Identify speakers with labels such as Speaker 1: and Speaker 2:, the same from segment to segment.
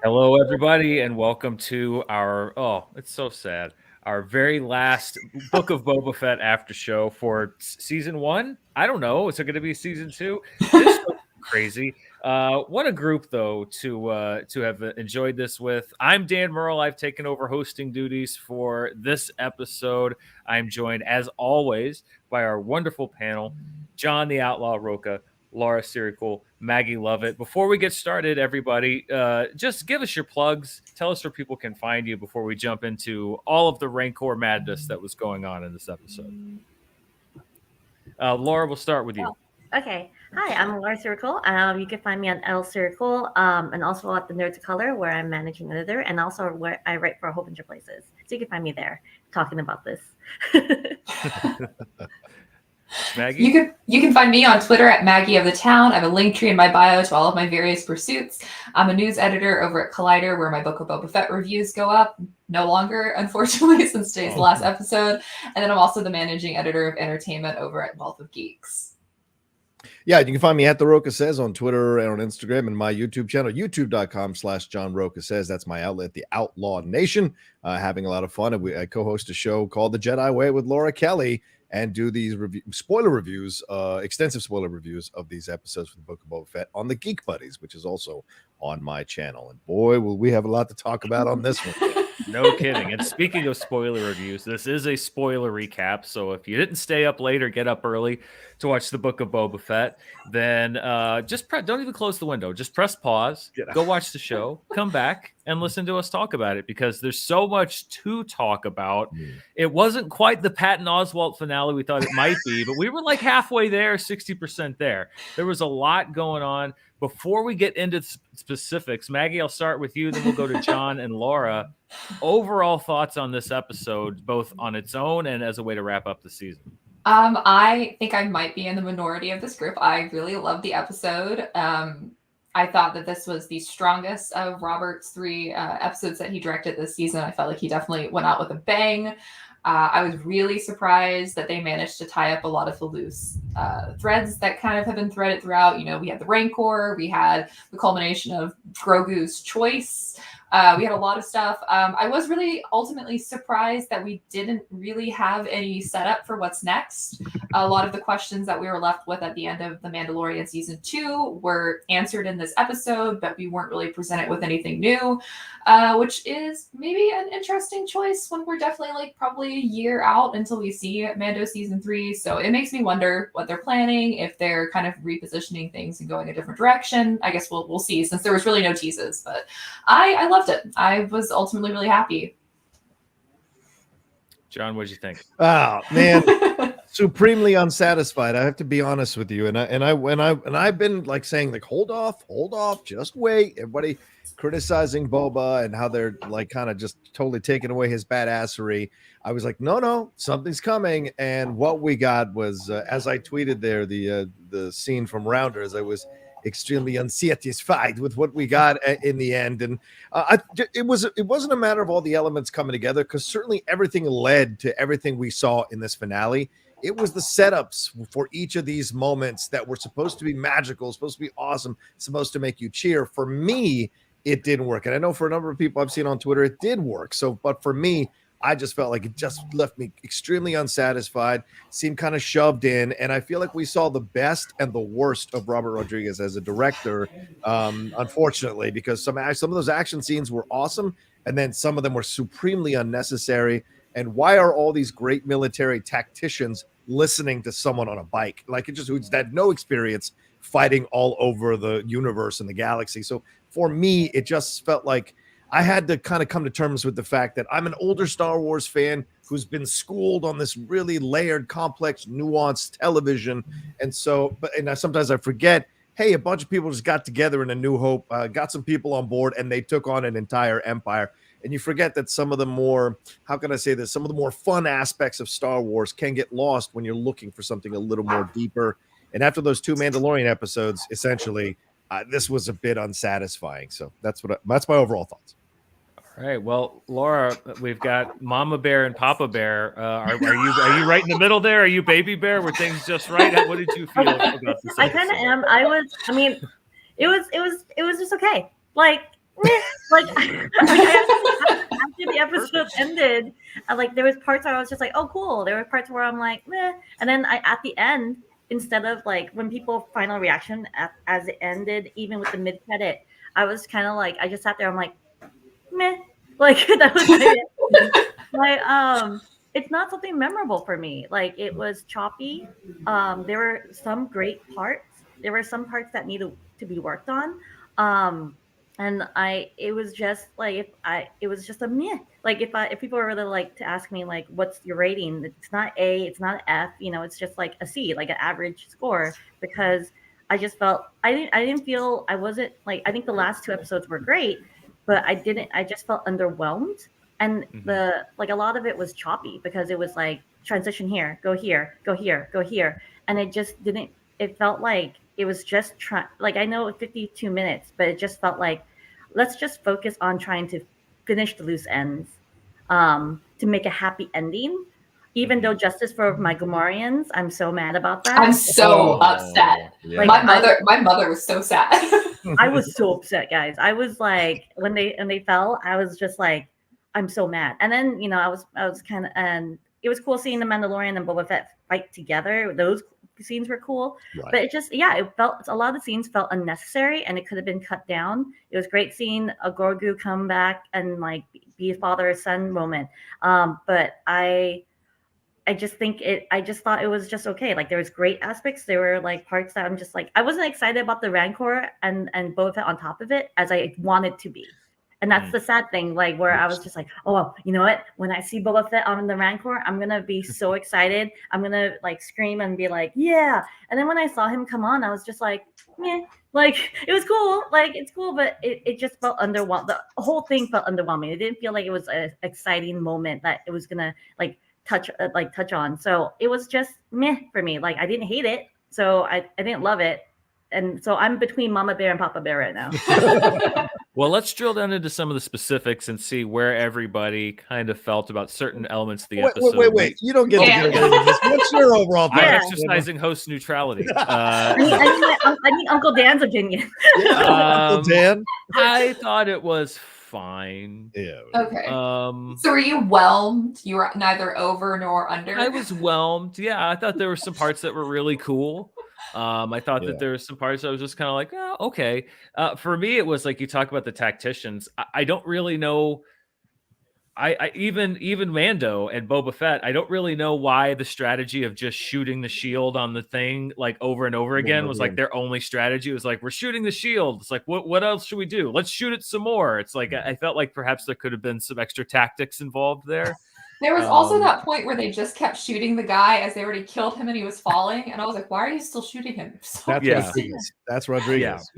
Speaker 1: Hello, everybody, and welcome to our, it's so sad, our very last Book of Boba Fett after show for season 1. I don't know. Is it going to be season 2? This is crazy. What a group, though, to have enjoyed this with. I'm Dan Murrell. I've taken over hosting duties for this episode. I'm joined, as always, by our wonderful panel, Jon the Outlaw Rocha, Laura Sirikul, Maggie Lovitt. Before we get started, everybody, just give us your plugs. Tell us where people can find you before we jump into all of the Rancor madness that was going on in this episode. Laura, we'll start with you.
Speaker 2: Okay. Hi, I'm Laura Sirikul. You can find me on L Sirikul, and also at the Nerds of Color, where I'm managing editor, and also where I write for a whole bunch of places. So you can find me there talking about this.
Speaker 1: Maggie?
Speaker 3: You can find me on Twitter at Maggie of the Town. I have a link tree in my bio to all of my various pursuits. I'm a news editor over at Collider, where my Book of Boba Fett reviews go up. No longer, unfortunately, since today's last episode. And then I'm also the managing editor of entertainment over at Wealth of Geeks.
Speaker 4: Yeah, you can find me at The Rocha Says on Twitter and on Instagram, and my YouTube channel, youtube.com/Jon Rocha Says. That's my outlet, The Outlaw Nation. Having a lot of fun. I co-host a show called The Jedi Way with Laura Kelly, and do these spoiler reviews, extensive spoiler reviews of these episodes for the Book of Boba Fett on the Geek Buddies, which is also on my channel. And boy, will we have a lot to talk about on this one.
Speaker 1: No kidding. And speaking of spoiler reviews, this is a spoiler recap. So if you didn't stay up late or get up early to watch the Book of Boba Fett, then don't even close the window. Just press pause, go watch the show, come back, and listen to us talk about it, because there's so much to talk about. It wasn't quite the Patton Oswalt finale we thought it might be, but we were like halfway there, 60% there. There was a lot going on. Before we get into specifics, Maggie, I'll start with you, then we'll go to Jon and Laura. Overall thoughts on this episode, both on its own and as a way to wrap up the season.
Speaker 3: I think I might be in the minority of this group. I really loved the episode. I thought that this was the strongest of Robert's 3 episodes that he directed this season. I felt like he definitely went out with a bang. I was really surprised that they managed to tie up a lot of the loose threads that kind of have been threaded throughout. You know, we had the Rancor, we had the culmination of Grogu's choice. We had a lot of stuff. I was really ultimately surprised that we didn't really have any setup for what's next. A lot of the questions that we were left with at the end of The Mandalorian Season 2 were answered in this episode, but we weren't really presented with anything new, which is maybe an interesting choice when we're definitely probably a year out until we see Mando Season 3. So it makes me wonder what they're planning, if they're kind of repositioning things and going a different direction. I guess we'll see, since there was really no teases, but I loved it. I was ultimately really happy.
Speaker 1: Jon, what did you think?
Speaker 4: Oh man, supremely unsatisfied. I have to be honest with you, and I've been like saying like hold off, just wait. Everybody criticizing Boba and how they're like kind of just totally taking away his badassery. I was like, no, something's coming, and what we got was, as I tweeted there, the scene from Rounders. I was extremely unsatisfied with what we got in the end, and it wasn't a matter of all the elements coming together, because certainly everything led to everything we saw in this finale. It was the setups for each of these moments that were supposed to be magical, supposed to be awesome, supposed to make you cheer. For me, it didn't work, and I know for a number of people I've seen on Twitter it did work. But for me, I just felt like it just left me extremely unsatisfied, seemed kind of shoved in, and I feel like we saw the best and the worst of Robert Rodriguez as a director, unfortunately, because some of those action scenes were awesome, and then some of them were supremely unnecessary. And why are all these great military tacticians listening to someone on a bike? Like, it just who's had no experience fighting all over the universe and the galaxy. So for me, it just felt like I had to kind of come to terms with the fact that I'm an older Star Wars fan who's been schooled on this really layered, complex, nuanced television. And so, sometimes I forget, hey, a bunch of people just got together in A New Hope, got some people on board, and they took on an entire empire. And you forget that some of the more, how can I say this, some of the more fun aspects of Star Wars can get lost when you're looking for something a little more deeper. And after those 2 Mandalorian episodes, essentially, this was a bit unsatisfying. So that's my overall thoughts.
Speaker 1: All right. Well, Laura, we've got Mama Bear and Papa Bear. Are you right in the middle there? Are you Baby Bear? Were things just right? What did you feel about this?
Speaker 2: I kind of am. It was just okay. Like, like, after the episode ended, like there was parts where I was just like, oh cool. There were parts where I'm like, meh. And then at the end, instead of like when people final reaction as it ended, even with the mid credit, I was kind of like, I just sat there. I'm like, meh. Like that was it's not something memorable for me. Like it was choppy. There were some great parts. There were some parts that needed to be worked on. And it was just like it was just a meh. Like if people were really like to ask me like what's your rating, it's not A, it's not F, it's just like a C, like an average score, because I just felt I didn't feel I wasn't like I think the last two episodes were great, but I just felt underwhelmed. And a lot of it was choppy because it was like transition here, go here, go here, go here. And it just didn't, it felt like it was just like, I know 52 minutes, but it just felt like, let's just focus on trying to finish the loose ends, to make a happy ending. Even though justice for my Gamorreans, I'm so mad about that.
Speaker 3: I'm so upset.
Speaker 4: Yeah.
Speaker 3: Like, my mother was so sad.
Speaker 2: I was so upset, guys. I was like, when they fell, I was just like, I'm so mad. And then, I was kind of, and it was cool seeing the Mandalorian and Boba Fett fight together. Those scenes were cool,
Speaker 4: Right.
Speaker 2: but it felt a lot of the scenes felt unnecessary, and it could have been cut down. It was great seeing a Grogu come back and like be a father son moment. But I just think I just thought it was just okay. Like there was great aspects. There were like parts that I'm just like, I wasn't excited about the Rancor and Boba Fett on top of it as I wanted to be. And that's the sad thing, like where I was just like, oh, well, you know what? When I see Boba Fett on the Rancor, I'm going to be so excited. I'm going to like scream and be like, yeah. And then when I saw him come on, I was just like, meh. Like it was cool. Like it's cool, but it just felt underwhelming. The whole thing felt underwhelming. It didn't feel like it was an exciting moment that it was going to like touch on. So it was just meh for me. Like I didn't hate it. So I didn't love it. And so I'm between Mama Bear and Papa Bear right now.
Speaker 1: Well, let's drill down into some of the specifics and see where everybody kind of felt about certain elements of the episode.
Speaker 4: Wait. You don't get to get into this. What's your overall
Speaker 1: I'm
Speaker 4: thought?
Speaker 1: exercising host neutrality.
Speaker 2: I need Uncle Dan's opinion.
Speaker 4: Uncle Dan?
Speaker 1: I thought it was fine.
Speaker 4: Yeah.
Speaker 3: Okay.
Speaker 1: So
Speaker 3: were you whelmed? You were neither over nor under?
Speaker 1: I was whelmed. Yeah, I thought there were some parts that were really cool. I thought that there were some parts I was just kind of like, oh, okay. For me, it was like you talk about the tacticians. I don't really know. I even Mando and Boba Fett, I don't really know why the strategy of just shooting the shield on the thing like over and over again was like their only strategy. It was like, we're shooting the shield. It's like, what else should we do? Let's shoot it some more. It's like, I felt like perhaps there could have been some extra tactics involved there.
Speaker 3: There was also that point where they just kept shooting the guy as they already killed him and he was falling. And I was like, why are you still shooting him?
Speaker 4: That's Rodriguez.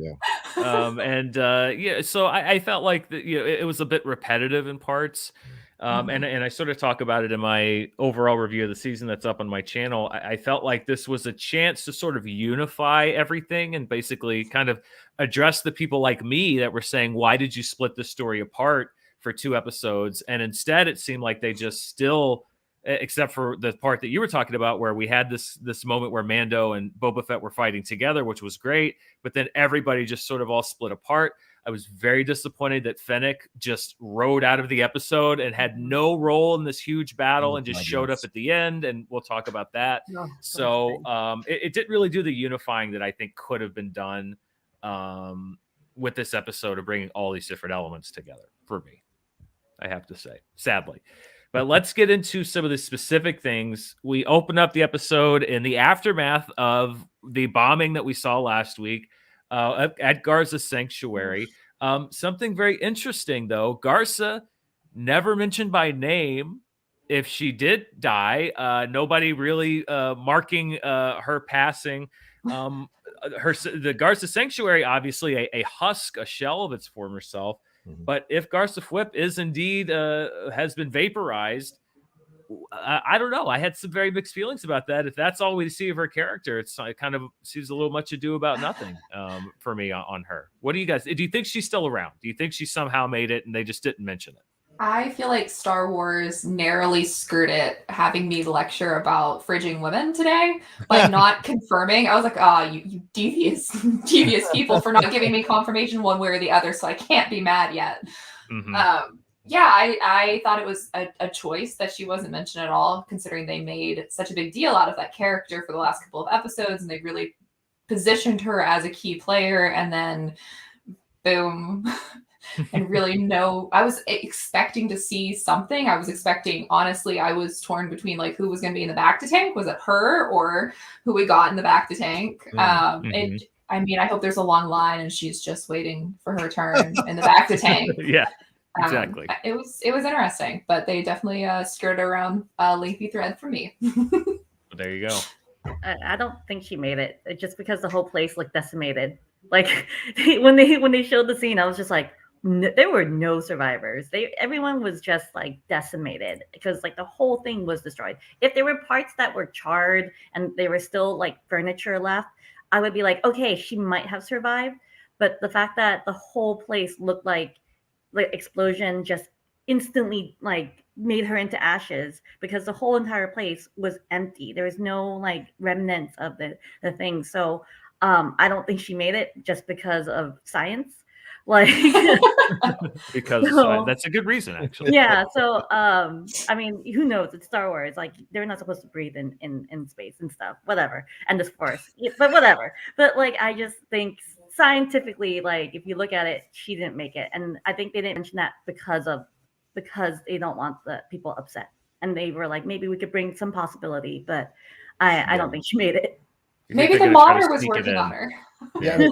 Speaker 1: Yeah. So I felt like that, it was a bit repetitive in parts. And I sort of talk about it in my overall review of the season that's up on my channel. I felt like this was a chance to sort of unify everything and basically kind of address the people like me that were saying, why did you split the story apart for 2 episodes? And instead it seemed like they just still, except for the part that you were talking about where we had this moment where Mando and Boba Fett were fighting together, which was great, but then everybody just sort of all split apart. I was very disappointed that Fennec just rode out of the episode and had no role in this huge battle and just showed up at the end, and we'll talk about that. It didn't really do the unifying that I think could have been done with this episode of bringing all these different elements together for me, I have to say, sadly. But let's get into some of the specific things. We open up the episode in the aftermath of the bombing that we saw last week at Garza Sanctuary. Something very interesting, though. Garza, never mentioned by name. If she did die, nobody really marking her passing. The Garza Sanctuary, obviously a husk, a shell of its former self. But if Garza Fwip is indeed has been vaporized, I don't know. I had some very mixed feelings about that. If that's all we see of her character, it kind of seems a little much ado about nothing for me on her. What do you guys? Do you think she's still around? Do you think she somehow made it and they just didn't mention it?
Speaker 3: I feel like Star Wars narrowly skirted having me lecture about fridging women today by not confirming. I was like, you devious, devious people for not giving me confirmation one way or the other, so I can't be mad yet. Yeah, I thought it was a choice that she wasn't mentioned at all, considering they made such a big deal out of that character for the last couple of episodes, and they really positioned her as a key player, and then boom. And really I was expecting to see something. I was expecting, honestly, I was torn between like who was going to be in the back to tank. Was it her or who we got in the back to tank? And I mean, I hope there's a long line and she's just waiting for her turn in the back to tank.
Speaker 1: Yeah, exactly.
Speaker 3: It was interesting, but they definitely skirted around a lengthy thread for me.
Speaker 1: There you go.
Speaker 2: I don't think she made it, just because the whole place looked decimated. Like when they showed the scene, I was just like, there were no survivors. Everyone was just like decimated because like the whole thing was destroyed. If there were parts that were charred and there were still like furniture left, I would be like, okay, she might have survived. But the fact that the whole place looked like explosion just instantly like made her into ashes, because the whole entire place was empty. There was no like remnants of the thing. So I don't think she made it just because of science. Like
Speaker 1: because that's a good reason, actually.
Speaker 2: Yeah. So I mean, who knows? It's Star Wars. Like they're not supposed to breathe in space and stuff. Whatever. And this force. But whatever. But like I just think scientifically, like if you look at it, she didn't make it. And I think they didn't mention that because they don't want the people upset. And they were like, maybe we could bring some possibility, but I don't think she made it.
Speaker 3: Maybe the modder was working on her.
Speaker 4: Yeah,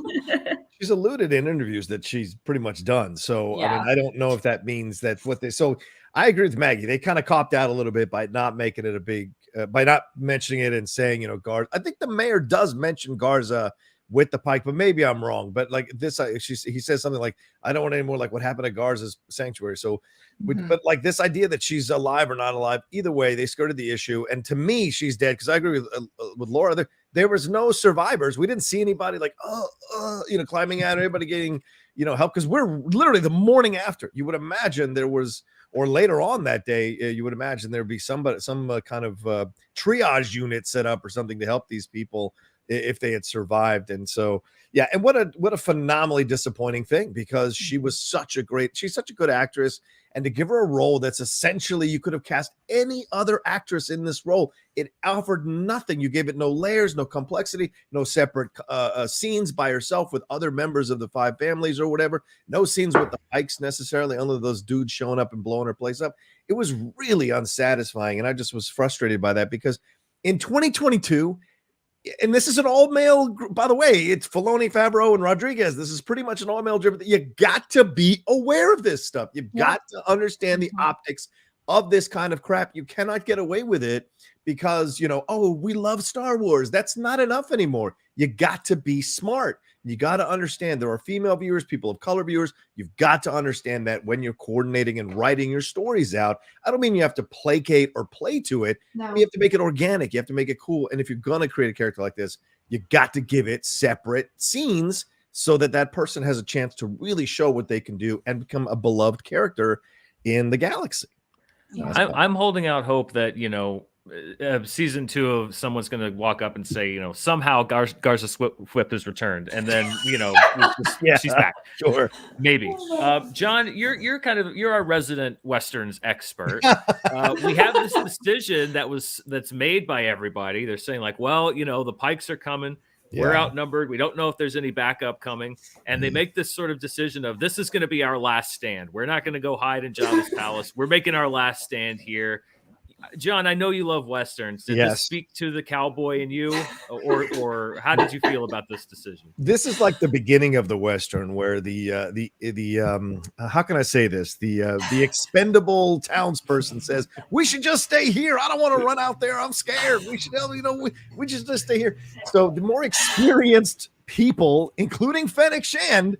Speaker 4: she's alluded in interviews that she's pretty much done. So I mean, I don't know if that means that so I agree with Maggie. They kind of copped out a little bit by not making it a big, by not mentioning it and saying, Garza. I think the mayor does mention Garza with the pike, but maybe I'm wrong. But like this, he says something like, I don't want any more like what happened to Garza's sanctuary. So, but like this idea that she's alive or not alive, either way, they skirted the issue. And to me, she's dead, because I agree with Laura. There was no survivors. We didn't see anybody like, climbing out, everybody getting, help. Because we're literally the morning after. You would imagine there was, or later on that day, you would imagine there'd be some kind of triage unit set up or something to help these people if they had survived. And so, yeah. And what a phenomenally disappointing thing, because she's such a good actress. And to give her a role that's essentially, you could have cast any other actress in this role. It offered nothing. You gave it no layers, no complexity, no separate scenes by herself with other members of the five families or whatever. No scenes with the Pikes necessarily, only those dudes showing up and blowing her place up. It was really unsatisfying. And I just was frustrated by that, because in 2022, and this is an all-male group, by the way, it's Filoni, Favreau, and Rodriguez. This is pretty much an all-male driven. You got to be aware of this stuff. You've got to understand the optics of this kind of crap. You cannot get away with it because, we love Star Wars. That's not enough anymore. You got to be smart. You got to understand there are female viewers, people of color viewers. You've got to understand that when you're coordinating and writing your stories out. I don't mean you have to placate or play to it. No. You have to make it organic. You have to make it cool. And if you're going to create a character like this, you got to give it separate scenes so that person has a chance to really show what they can do and become a beloved character in the galaxy.
Speaker 1: Yeah. I'm holding out hope that, season 2 of someone's going to walk up and say, somehow Garza Fwip has returned, and then she's back.
Speaker 4: Sure,
Speaker 1: maybe. John, you're our resident Westerns expert. We have this decision that's made by everybody. They're saying like, well, the Pikes are coming. We're outnumbered. We don't know if there's any backup coming. And they make this sort of decision of, this is going to be our last stand. We're not going to go hide in Jabba's palace. We're making our last stand here. John, I know you love Westerns. Did this speak to the cowboy in you, or how did you feel about this decision?
Speaker 4: This is like the beginning of the Western, where the how can I say this? The expendable townsperson says, we should just stay here. I don't want to run out there. I'm scared. We should, we just stay here. So the more experienced people, including Fennec Shand,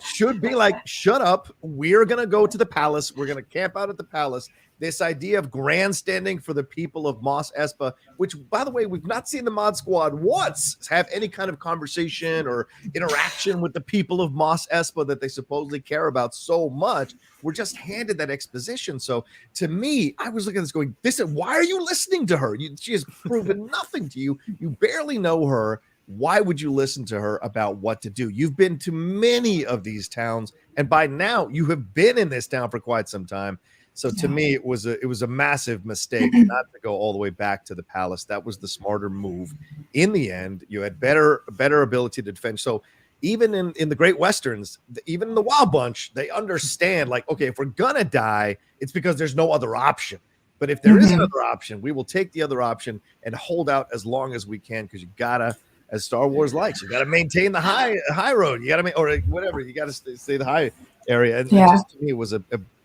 Speaker 4: should be like, shut up. We're going to go to the palace. We're going to camp out at the palace. This idea of grandstanding for the people of Mos Espa, which, by the way, we've not seen the Mod Squad once have any kind of conversation or interaction with the people of Mos Espa that they supposedly care about so much. We're just handed that exposition. So to me, I was looking at this going, why are you listening to her? She has proven nothing to you. You barely know her. Why would you listen to her about what to do? You've been to many of these towns, and by now you have been in this town for quite some time. So to me, it was a massive mistake not to go all the way back to the palace. That was the smarter move. In the end, you had better ability to defend. So even in the Great Westerns, even in the Wild Bunch, they understand, like, okay, if we're gonna die, it's because there's no other option. But if there is another option, we will take the other option and hold out as long as we can, because you gotta, as Star Wars likes, you gotta maintain the high road. You gotta or whatever. You gotta stay the high area. And just to me, it was a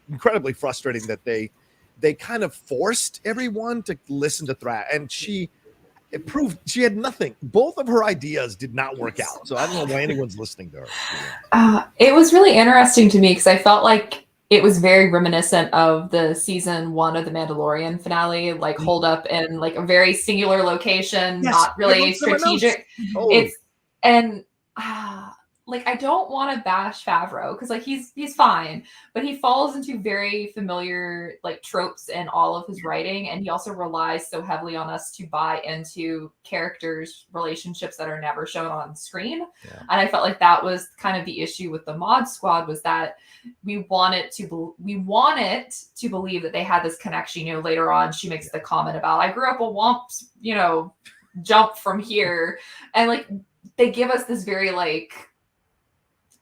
Speaker 4: incredibly frustrating that they kind of forced everyone to listen to Thrash, and it proved she had nothing. Both of her ideas did not work out, so I don't know why anyone's listening to her.
Speaker 3: It was really interesting to me because I felt like it was very reminiscent of the season 1 of the Mandalorian finale, like holed up in like a very singular location, not really strategic. It's like, I don't want to bash Favreau because like he's fine, but he falls into very familiar like tropes in all of his writing, and he also relies so heavily on us to buy into characters' relationships that are never shown on screen. And I felt like that was kind of the issue with the Mod Squad, was that we wanted to believe that they had this connection. You know, later on she makes the comment about, I grew up a womp, you know, jump from here, and like they give us this very like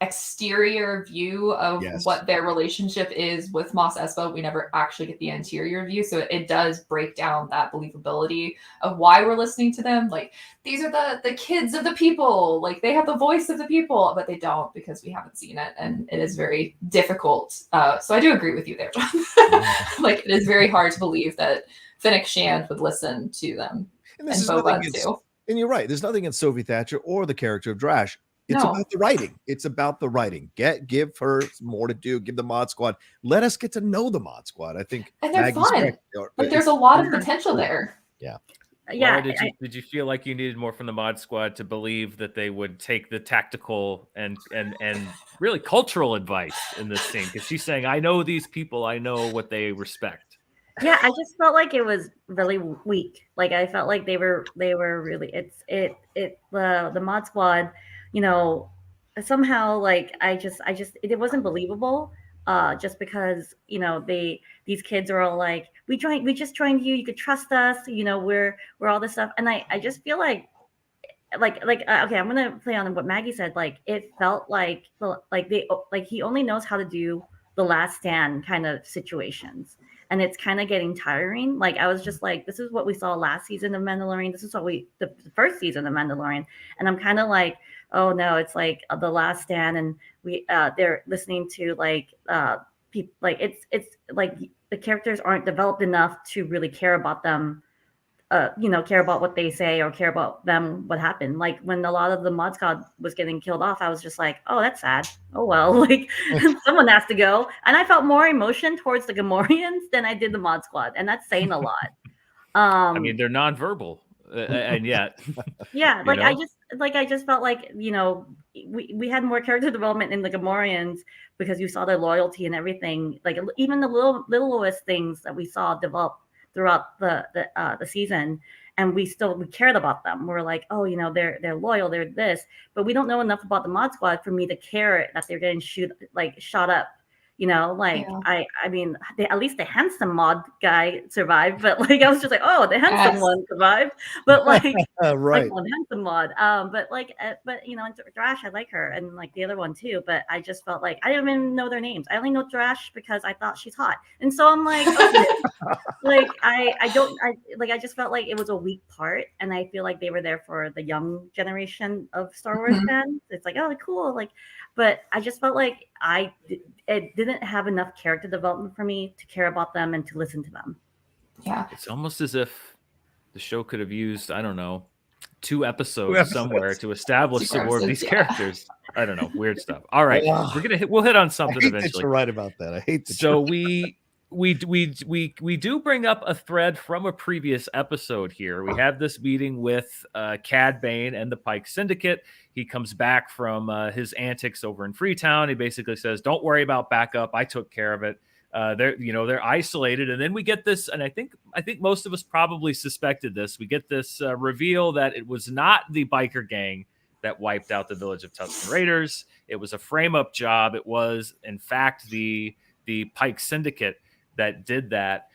Speaker 3: exterior view of what their relationship is with Mos Espa. We never actually get the interior view, so it does break down that believability of why we're listening to them. Like, these are the kids of the people, like they have the voice of the people, but they don't, because we haven't seen it, and it is very difficult. So I do agree with you there, John. Like, it is very hard to believe that Fennec Shand would listen to them, and Boba too.
Speaker 4: And you're right, there's nothing in Sophie Thatcher or the character of Drash. It's about the writing. It's about the writing. Give her more to do. Give the Mod Squad. Let us get to know the Mod Squad. I think,
Speaker 3: and they're fun. Like, there's a lot of potential there.
Speaker 2: Yeah.
Speaker 1: Laura, did you feel like you needed more from the Mod Squad to believe that they would take the tactical and really cultural advice in this scene? Because she's saying, I know these people. I know what they respect.
Speaker 2: Yeah, I just felt like it was really weak. Like, I felt like they were really the Mod Squad, you know, somehow, like, I just it wasn't believable, just because, you know, these kids are all like, we just joined you could trust us, you know, we're all this stuff. And I just feel like okay, I'm gonna play on what Maggie said. Like, it felt like he only knows how to do the last stand kind of situations, and it's kind of getting tiring. Like, I was just like, this is what we saw last season of Mandalorian, this is what the first season of Mandalorian, and I'm kind of like, oh no, it's like the last stand, and they're listening to like people, like it's like the characters aren't developed enough to really care about them, you know, care about what they say or care about them, what happened. Like, when a lot of the Mod Squad was getting killed off, I was just like, oh, that's sad. Oh well, like someone has to go. And I felt more emotion towards the Gamorreans than I did the Mod Squad, and that's saying a lot.
Speaker 1: I mean, they're nonverbal, and yet,
Speaker 2: yeah, like, I just felt like, you know, we had more character development in the Gamorreans because you saw their loyalty and everything. Like, even the littlest things that we saw develop throughout the season, and we cared about them. We're like, oh, you know, they're loyal, they're this, but we don't know enough about the Mod Squad for me to care that they're getting shot up. You know, like, yeah. I mean, at least the handsome Mod guy survived, but like, I was just like, oh, the handsome one survived, but like,
Speaker 4: right,
Speaker 2: like, one handsome Mod, but you know, and Drash, I like her, and like the other one too, but I just felt like I didn't even know their names. I only know Drash because I thought she's hot, and so I'm like, okay. Like, I just felt like it was a weak part, and I feel like they were there for the young generation of Star Wars fans. It's like, oh, cool, like, but I just felt like it didn't have enough character development for me to care about them and to listen to them.
Speaker 3: Yeah,
Speaker 1: it's almost as if the show could have used, I don't know, 2 episodes somewhere to establish some more of these characters. I don't know, weird stuff. All right, we'll hit on something eventually.
Speaker 4: You're right about that. I hate that.
Speaker 1: So we do bring up a thread from a previous episode here. We have this meeting with Cad Bane and the Pike Syndicate. He comes back from his antics over in Freetown. He basically says, "Don't worry about backup. I took care of it." They're isolated, and then we get this, and I think most of us probably suspected this. We get this reveal that it was not the biker gang that wiped out the village of Tusken Raiders. It was a frame-up job. It was, in fact, the Pike Syndicate that did that.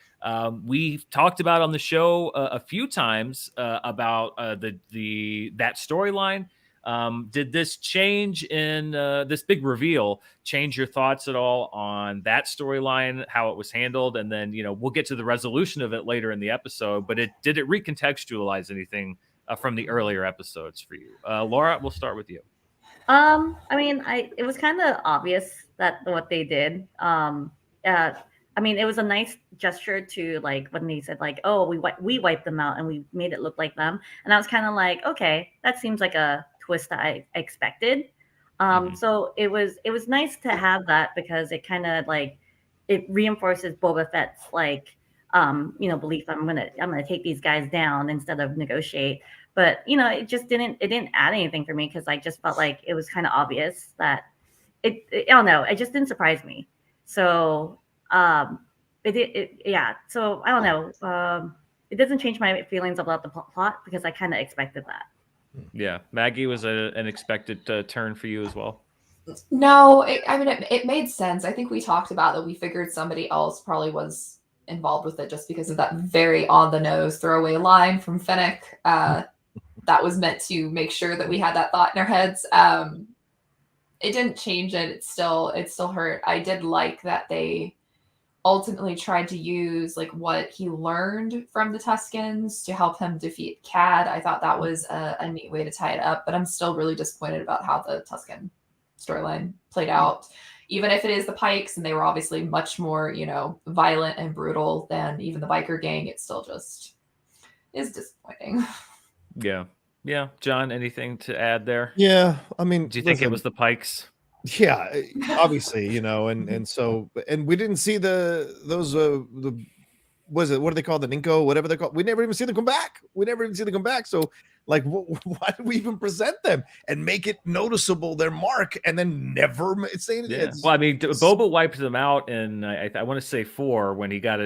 Speaker 1: We've talked about on the show a few times about that storyline. Did this change in this big reveal change your thoughts at all on that storyline, how it was handled? And then, we'll get to the resolution of it later in the episode, but did it recontextualize anything from the earlier episodes for you? Laura, we'll start with you.
Speaker 2: It was kind of obvious that what they did. It was a nice gesture to, like, when they said, like, "Oh, we wiped them out and we made it look like them," and I was kind of like, okay, that seems like a twist that I expected. So it was nice to have that, because it kind of, like, it reinforces Boba Fett's, like, belief I'm gonna take these guys down instead of negotiate. But it didn't add anything for me, because I just felt like it was kind of obvious that I don't know, it just didn't surprise me. So so I don't know. It doesn't change my feelings about the plot, because I kind of expected that.
Speaker 1: Yeah, Maggie, was an expected turn for you as well?
Speaker 3: No, it made sense. I think we talked about that. We figured somebody else probably was involved with it, just because of that very on the nose throwaway line from Fennec. That was meant to make sure that we had that thought in our heads. It didn't change it. It still hurt. I did like that they ultimately tried to use, like, what he learned from the Tuskens to help him defeat Cad. I thought that was a neat way to tie it up, but I'm still really disappointed about how the Tusken storyline played out. Even if it is the Pikes, and they were obviously much more, violent and brutal than even the biker gang, it still just is disappointing.
Speaker 1: Yeah. John, anything to add there?
Speaker 4: Yeah,
Speaker 1: do you think it was the Pikes?
Speaker 4: Yeah, obviously, and we didn't see what are they called, the Ninko, whatever they're called. We never even see them come back. So, like, why do we even present them and make it noticeable, their mark, and then never say anything?
Speaker 1: Yeah. Well, Boba wiped them out in I want to say 4 when he got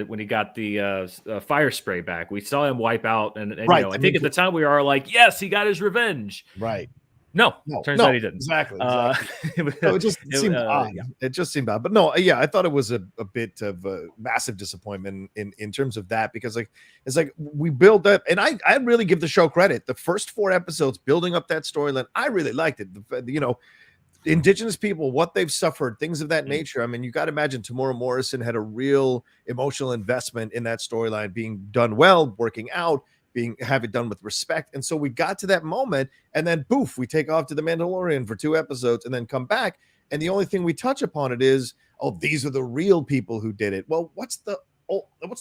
Speaker 1: the fire spray back. We saw him wipe out, and right. I think at the time we were like, yes, he got his revenge.
Speaker 4: Right.
Speaker 1: No, turns out he didn't.
Speaker 4: Exactly. It just seemed odd. Yeah. It just seemed odd. But no, yeah, I thought it was a bit of a massive disappointment in terms of that, because, like, it's like we build up, and I really give the show credit. The first 4 episodes building up that storyline, I really liked it. Indigenous people, what they've suffered, things of that nature. You got to imagine Temuera Morrison had a real emotional investment in that storyline being done well, working out, have it done with respect. And so we got to that moment, and then poof, we take off to the Mandalorian for 2 episodes and then come back. And the only thing we touch upon it is, oh, these are the real people who did it. Well, what's the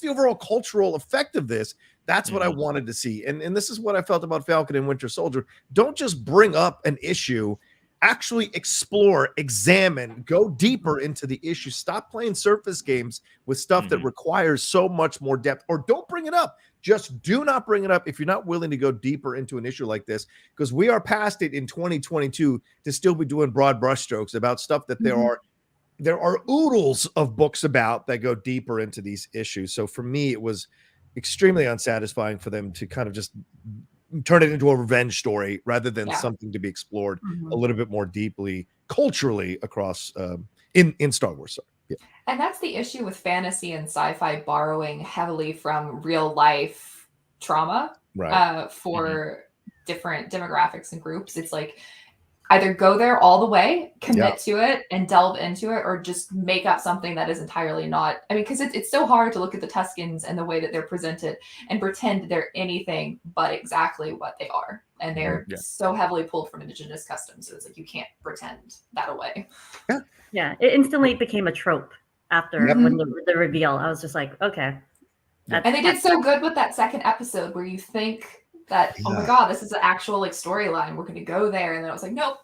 Speaker 4: overall cultural effect of this? That's what I wanted to see. And this is what I felt about Falcon and Winter Soldier. Don't just bring up an issue, actually explore, examine, go deeper into the issue. Stop playing surface games with stuff that requires so much more depth, or don't bring it up. Just do not bring it up if you're not willing to go deeper into an issue like this, because we are past it in 2022 to still be doing broad brushstrokes about stuff that there are oodles of books about that go deeper into these issues. So for me, it was extremely unsatisfying for them to kind of just turn it into a revenge story rather than something to be explored a little bit more deeply culturally across in Star Wars. Sorry. Yeah.
Speaker 3: And that's the issue with fantasy and sci-fi borrowing heavily from real life trauma for different demographics and groups. It's like, either go there all the way, commit to it and delve into it, or just make up something that is entirely not. Because it's so hard to look at the Tuskens and the way that they're presented and pretend they're anything but exactly what they are. And they're so heavily pulled from indigenous customs. So it's like, you can't pretend that away.
Speaker 2: Yeah. It instantly became a trope after when the reveal. I was just like, okay.
Speaker 3: And they did so good with that second episode where you think that, oh my God, this is an actual like storyline. We're going to go there. And then I was like, nope.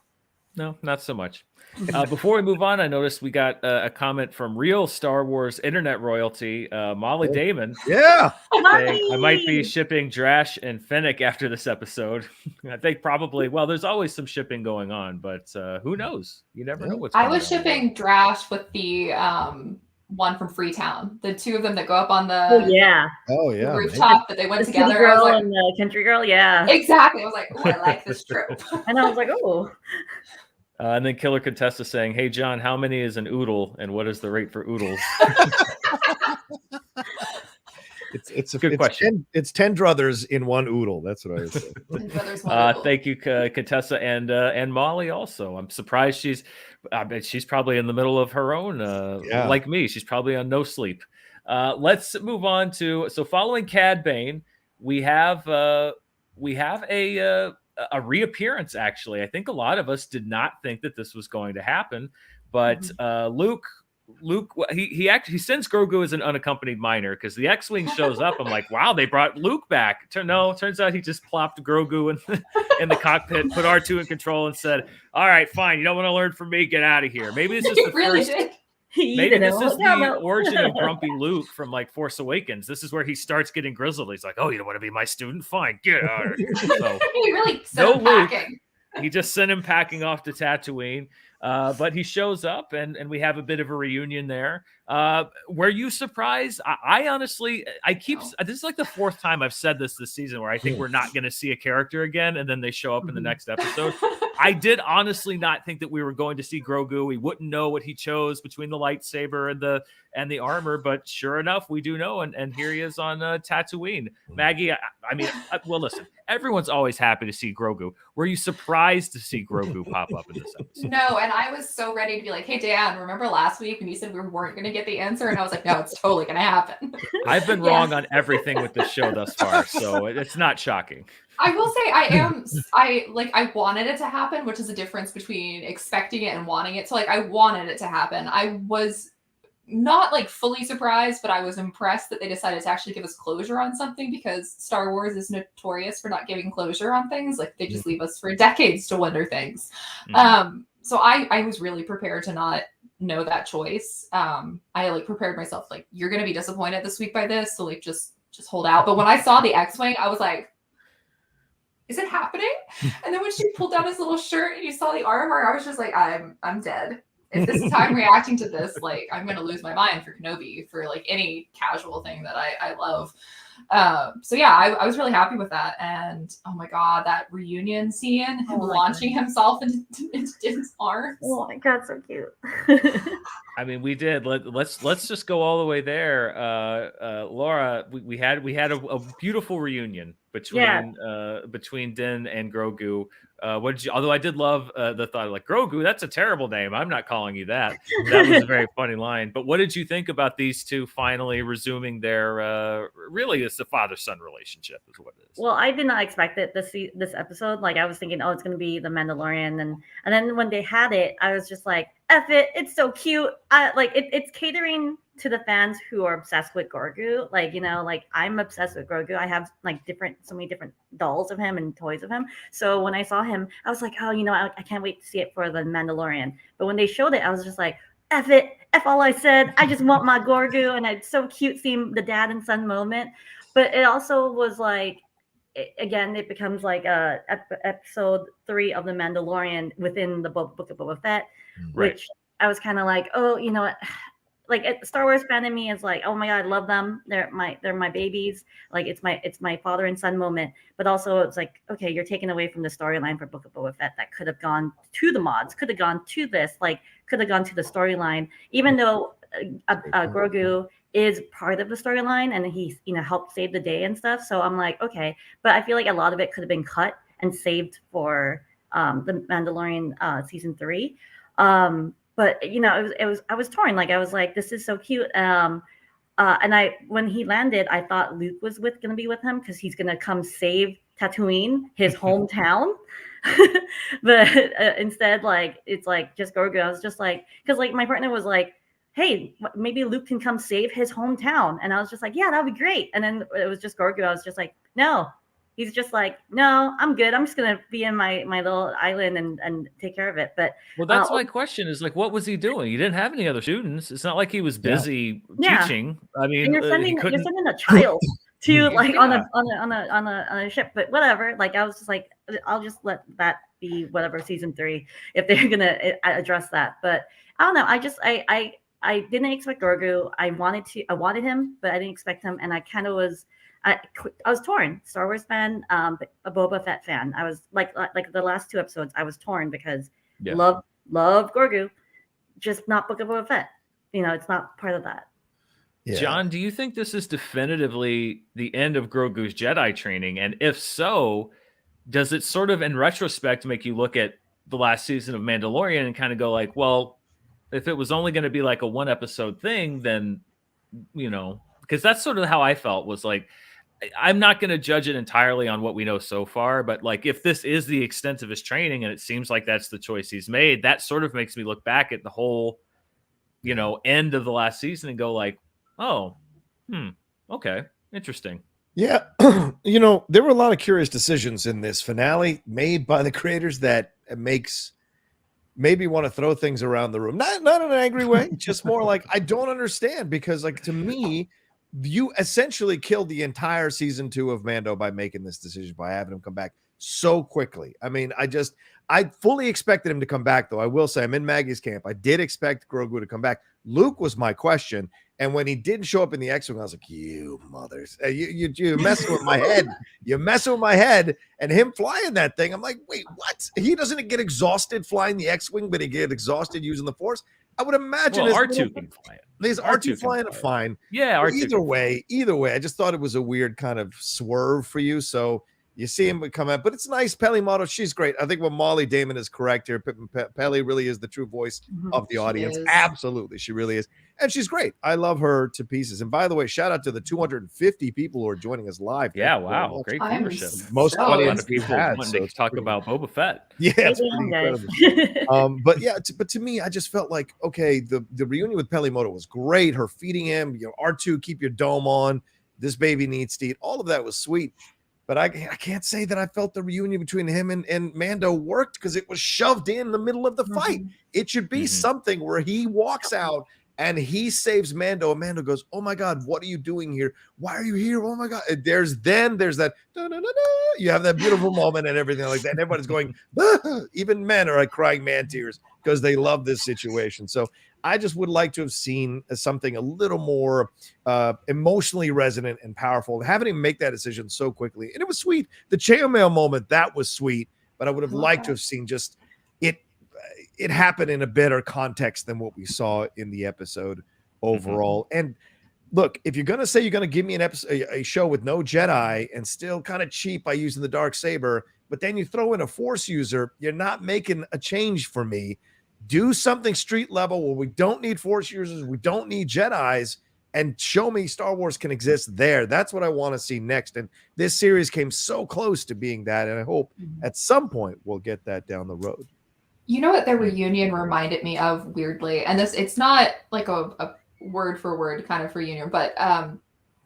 Speaker 1: No, not so much. Before we move on, I noticed we got a comment from real Star Wars internet royalty, Molly Damon.
Speaker 4: Yeah.
Speaker 1: Saying, I might be shipping Drash and Fennec after this episode. I think probably, well, there's always some shipping going on, but who knows? You never know what's going on.
Speaker 3: I was shipping Drash with the one from Freetown. The two of them that go up on the
Speaker 2: the
Speaker 3: rooftop that they went together.
Speaker 2: City girl
Speaker 3: I was like,
Speaker 2: and the country girl, yeah.
Speaker 3: Exactly. I was like, oh, I like this trope.
Speaker 2: And I was like, oh.
Speaker 1: And then Killer Contessa saying, hey, John, how many is an oodle and what is the rate for oodles?
Speaker 4: It's a
Speaker 1: good question.
Speaker 4: It's 10 druthers in one oodle. That's what I was saying.
Speaker 1: Thank you, Contessa and Molly also. I'm surprised she's probably in the middle of her own, like me. She's probably on no sleep. Let's move on to, so following Cad Bane, we have a reappearance. Actually, I think a lot of us did not think that this was going to happen, but Luke, he sends Grogu as an unaccompanied minor because the X-wing shows up. I'm like, wow, they brought Luke back. No, turns out he just plopped Grogu in the cockpit, put R2 in control, and said, "All right, fine. You don't want to learn from me? Get out of here." Maybe this is the first. Maybe this is the origin of Grumpy Luke from like Force Awakens. This is where he starts getting grizzled. He's like, "Oh, you don't want to be my student? Fine, get out of here." So,
Speaker 3: he really sent him packing.
Speaker 1: He just sent him packing off to Tatooine. But he shows up and we have a bit of a reunion there. Were you surprised? I honestly, this is like the fourth time I've said this season where I think we're not going to see a character again. And then they show up in the next episode. I did honestly not think that we were going to see Grogu. We wouldn't know what he chose between the lightsaber and the armor, but sure enough, we do know. And here he is on Tatooine. Maggie, well, listen, everyone's always happy to see Grogu. Were you surprised to see Grogu pop up in this episode?
Speaker 3: No, and I was so ready to be like, hey, Dan, remember last week when you said we weren't going to get the answer? And I was like, no, it's totally going to happen.
Speaker 1: I've been wrong on everything with this show thus far, so it's not shocking.
Speaker 3: I will say I wanted it to happen, which is a difference between expecting it and wanting it. So like I wanted it to happen. I was not like fully surprised, but I was impressed that they decided to actually give us closure on something, because Star Wars is notorious for not giving closure on things. Like they just leave us for decades to wonder things. So I was really prepared to not know that choice. I like prepared myself, like, you're going to be disappointed this week by this. So like, just hold out. But when I saw the X-Wing, I was like, is it happening? And then when she pulled down his little shirt and you saw the armor, I was just like, I'm dead. If this is how I'm reacting to this, like, I'm going to lose my mind for Kenobi, for like any casual thing that I love. So yeah, I was really happy with that. And oh my God, that reunion scene, him launching himself into Din's arms.
Speaker 2: Oh my God, so cute.
Speaker 1: I mean, we did. Let's just go all the way there. Laura, we had a beautiful reunion between Din and Grogu. Although I did love the thought of like, Grogu, that's a terrible name. I'm not calling you that. That was a very funny line. But what did you think about these two finally resuming their really it's a father-son relationship is what it is.
Speaker 2: Well, I did not expect it this episode. Like I was thinking, oh, it's gonna be the Mandalorian, and then when they had it, I was just like, F it, it's so cute. It's catering to the fans who are obsessed with Grogu. Like, you know, like I'm obsessed with Grogu. I have like so many different dolls of him and toys of him. So when I saw him, I was like, oh, you know, I can't wait to see it for the Mandalorian. But when they showed it, I was just like, F it, F all I said. I just want my Grogu. And it's so cute seeing the dad and son moment. But it also was like, it becomes like episode 3 of the Mandalorian within the Book of Boba Fett,
Speaker 1: right.
Speaker 2: Which I was kind of like, oh, you know, like Star Wars fan in me is like, oh my God, I love them. They're my babies. Like it's my father and son moment. But also it's like, okay, you're taking away from the storyline for Book of Boba Fett that could have gone to the mods, could have gone to this, like could have gone to the storyline, even though Grogu is part of the storyline and he's, you know, helped save the day and stuff. So I'm like, okay, but I feel like a lot of it could have been cut and saved for the Mandalorian season 3. But you know, I was torn. Like I was like, this is so cute. And when he landed, I thought Luke was gonna be with him because he's gonna come save Tatooine, his hometown. But instead, like it's like just Grogu. I was just like, because like my partner was like, hey, maybe Luke can come save his hometown, and I was just like, yeah, that'd be great. And then it was just Grogu. I was just like, no, He's just like, no, I'm good. I'm just gonna be in my little island and take care of it. But
Speaker 1: Well, that's my question is like, what was he doing? He didn't have any other students. It's not like he was busy teaching. I mean,
Speaker 2: and you're sending a child to like on a ship, but whatever. Like I was just like, I'll just let that be whatever season 3 if they're gonna address that. But I don't know. I didn't expect Grogu. I wanted him, but I didn't expect him, and I kind of was. I was torn. Star Wars fan, a Boba Fett fan. I was like the last 2 episodes. I was torn because love Grogu, just not Book of Boba Fett. It's not part of that.
Speaker 1: Yeah. John, do you think this is definitively the end of Grogu's Jedi training? And if so, does it sort of in retrospect make you look at the last season of Mandalorian and kind of go like, well, if it was only going to be like a 1 episode thing, then, because that's sort of how I felt was like, I'm not going to judge it entirely on what we know so far, but like if this is the extent of his training and it seems like that's the choice he's made, that sort of makes me look back at the whole, end of the last season and go like, oh, okay, interesting.
Speaker 4: Yeah, there were a lot of curious decisions in this finale made by the creators that makes maybe want to throw things around the room. Not in an angry way, just more like I don't understand because like to me, you essentially killed the entire season 2 of Mando by making this decision, by having him come back so quickly. I mean, I fully expected him to come back, though. I will say I'm in Maggie's camp. I did expect Grogu to come back. Luke was my question. And when he didn't show up in the X-Wing, I was like, you mothers, you're messing with my head. You're messing with my head. And him flying that thing, I'm like, wait, what? He doesn't get exhausted flying the X-Wing, but he get exhausted using the Force? I would imagine
Speaker 1: R2 can fly it.
Speaker 4: These R2 flying are fine.
Speaker 1: Yeah,
Speaker 4: R2 either way, I just thought it was a weird kind of swerve for you. So you see him come out, but it's nice. Peli Motto, she's great. I think what Molly Damon is correct here. Peli really is the true voice of the audience. Absolutely, she really is. And she's great. I love her to pieces. And by the way, shout out to the 250 people who are joining us live.
Speaker 1: Yeah, wow. Great viewership.
Speaker 4: Most audience
Speaker 1: people wanting to talk about Boba Fett.
Speaker 4: Yeah, it's pretty incredible. But to me, I just felt like, okay, the reunion with Peli Motto was great. Her feeding him, R2, keep your dome on. This baby needs to eat. All of that was sweet. But I can't say that I felt the reunion between him and Mando worked because it was shoved in the middle of the fight. It should be something where he walks out and he saves Mando, and Mando goes, "Oh my God, what are you doing here? Why are you here? Oh my God!" And there's that you have that beautiful moment and everything like that. And everybody's going, even men are like crying man tears because they love this situation. So I just would like to have seen something a little more emotionally resonant and powerful. Having him make that decision so quickly, and it was sweet. The chainmail moment, that was sweet, but I would have liked to have seen just it happened in a better context than what we saw in the episode overall. And look, if you're going to say you're going to give me an episode, a show with no Jedi and still kind of cheap by using the Darksaber, but then you throw in a Force user, you're not making a change for me. Do something street level where we don't need Force users, we don't need Jedis, and show me Star Wars can exist there. That's what I want to see next. And this series came so close to being that, and I hope at some point we'll get that down the road.
Speaker 3: You know what the reunion reminded me of weirdly, and it's not like a word for word kind of reunion, but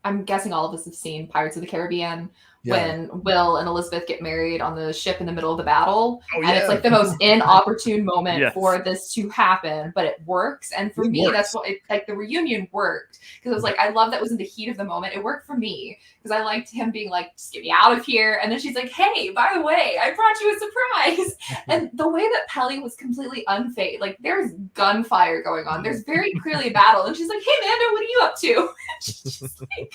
Speaker 3: I'm guessing all of us have seen Pirates of the Caribbean when Will and Elizabeth get married on the ship in the middle of the battle. And it's like the most inopportune moment for this to happen, but it works. And for me, that's what like the reunion worked. Because it was like, I love that was in the heat of the moment. It worked for me because I liked him being like, just get me out of here. And then she's like, hey, by the way, I brought you a surprise. And the way that Peli was completely unfazed, like there's gunfire going on. There's very clearly a battle. And she's like, hey, Mando, what are you up to? She's like,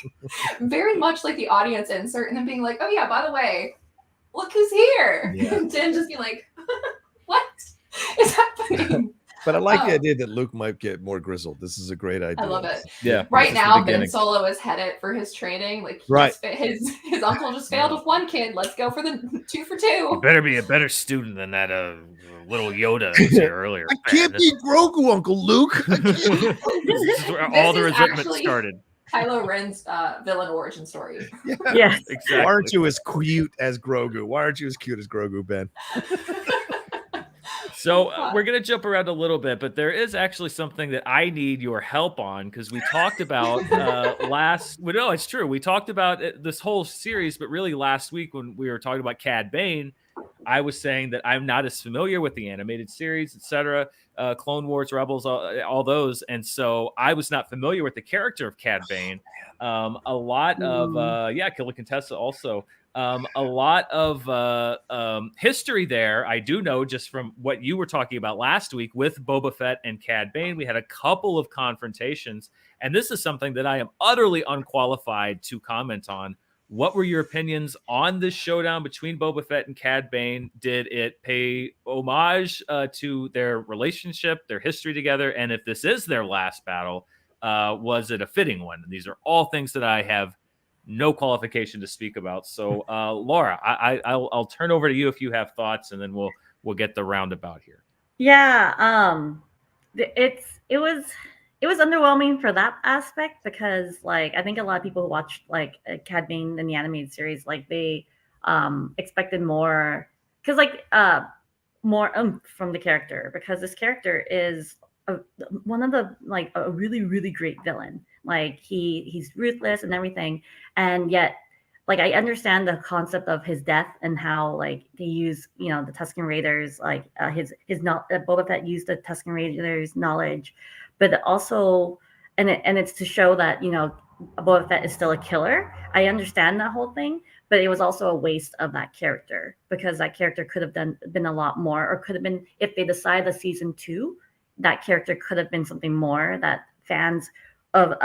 Speaker 3: very much like the audience insert and then being like, oh yeah, by the way, look who's here. And Din just be like, what is happening?
Speaker 4: But I like the idea that Luke might get more grizzled. This is a great idea.
Speaker 3: I love it.
Speaker 1: Yeah.
Speaker 3: Right now, Ben Solo is headed for his training. Like his uncle just failed with one kid. Let's go for the 2 for 2.
Speaker 1: You better be a better student than that little Yoda was here earlier.
Speaker 4: I can't be Grogu, Uncle Luke.
Speaker 1: This is where all the resentment started.
Speaker 3: Kylo Ren's villain origin story.
Speaker 2: Yes,
Speaker 1: exactly.
Speaker 4: Why aren't you as cute as Grogu? Why aren't you as cute as Grogu, Ben?
Speaker 1: So we're going to jump around a little bit, but there is actually something that I need your help on, because we talked about no, it's true. We talked about this whole series, but really last week when we were talking about Cad Bane, I was saying that I'm not as familiar with the animated series, etc., Clone Wars, Rebels, all those. And so I was not familiar with the character of Cad Bane. A lot of, Killer Contessa also. A lot of history there. I do know just from what you were talking about last week with Boba Fett and Cad Bane. We had a couple of confrontations, and this is something that I am utterly unqualified to comment on. What were your opinions on this showdown between Boba Fett and Cad Bane? Did it pay homage to their relationship, their history together? And if this is their last battle, was it a fitting one? These are all things that I have no qualification to speak about. So, Laura, I'll turn over to you if you have thoughts, and then we'll get the roundabout here.
Speaker 2: Yeah, it was underwhelming for that aspect, because like I think a lot of people who watched like Cad Bane in the animated series, like they expected more, because like more from the character, because this character is one of the like a really, really great villain. Like he's ruthless and everything, and yet like I understand the concept of his death and how like they use the Tusken Raiders, like Boba Fett used the Tusken Raiders knowledge, but also it's to show that Boba Fett is still a killer. I understand that whole thing, but it was also a waste of that character, because that character could have been a lot more, or could have been, if they decide the season 2, that character could have been something more that fans would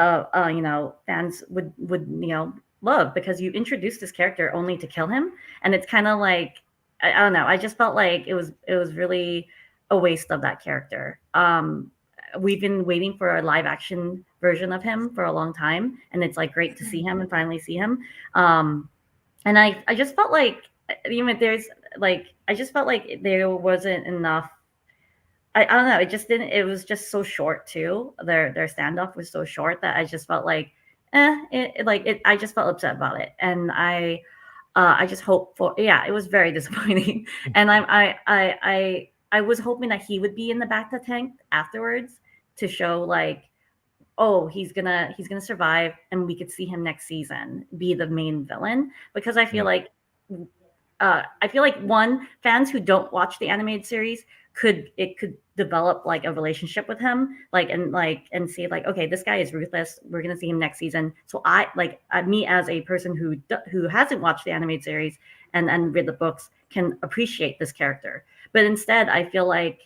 Speaker 2: love, because you introduced this character only to kill him, and it's kind of like I don't know. I just felt like it was really a waste of that character. We've been waiting for a live action version of him for a long time, and it's like great to see him and finally see him. And I just felt like I just felt like there wasn't enough. I don't know. It just didn't. It was just so short too. Their standoff was so short that I just felt like, I just felt upset about it, and I just hope for. Yeah, it was very disappointing, and I was hoping that he would be in the bacta tank afterwards to show like, oh, he's gonna survive, and we could see him next season be the main villain, because I feel like fans who don't watch the animated series could develop like a relationship with him, and see like, okay, this guy is ruthless, we're gonna see him next season. So me as a person who hasn't watched the animated series and read the books can appreciate this character. But instead, I feel like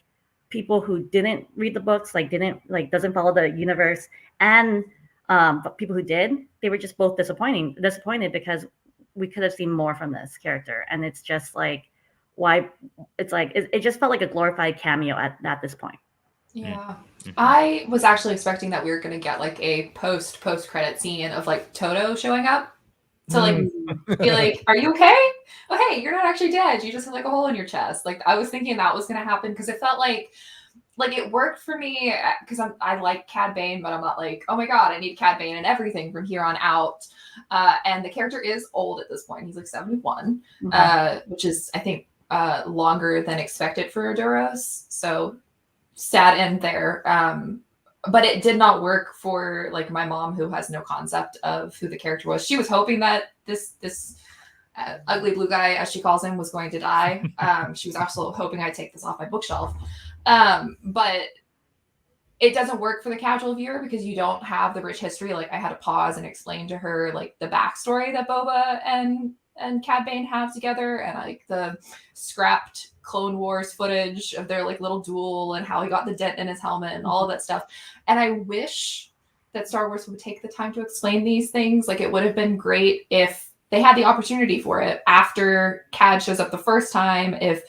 Speaker 2: people who didn't read the books, doesn't follow the universe, and but people who did, they were just both disappointed, because we could have seen more from this character, and it's just like, why? It's like it just felt like a glorified cameo at this point.
Speaker 3: Yeah. I was actually expecting that we were going to get like a post credit scene of like Toto showing up to like be like, are you okay? Oh, hey, you're not actually dead. You just have like a hole in your chest. Like I was thinking that was going to happen, because it felt like it worked for me, because I like Cad Bane, but I'm not like, oh my God, I need Cad Bane and everything from here on out. And the character is old at this point. He's like 71, which is, I think, longer than expected for Duros. So sad end there. But it did not work for like my mom, who has no concept of who the character was. She was hoping that this ugly blue guy, as she calls him, was going to die. She was also hoping I'd take this off my bookshelf. But it doesn't work for the casual viewer, because you don't have the rich history. Like I had to pause and explain to her like the backstory that Boba and Cad Bane have together, and like the scrapped Clone Wars footage of their like little duel, and how he got the dent in his helmet and all of that stuff. And I wish that Star Wars would take the time to explain these things. Like it would have been great if they had the opportunity for it after Cad shows up the first time. If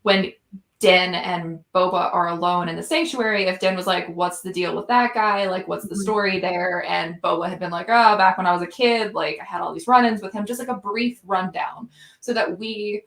Speaker 3: when Din and Boba are alone in the sanctuary, if Din was like, what's the deal with that guy? Like, what's the story there? And Boba had been like, oh, back when I was a kid, like I had all these run-ins with him, just like a brief rundown, so that we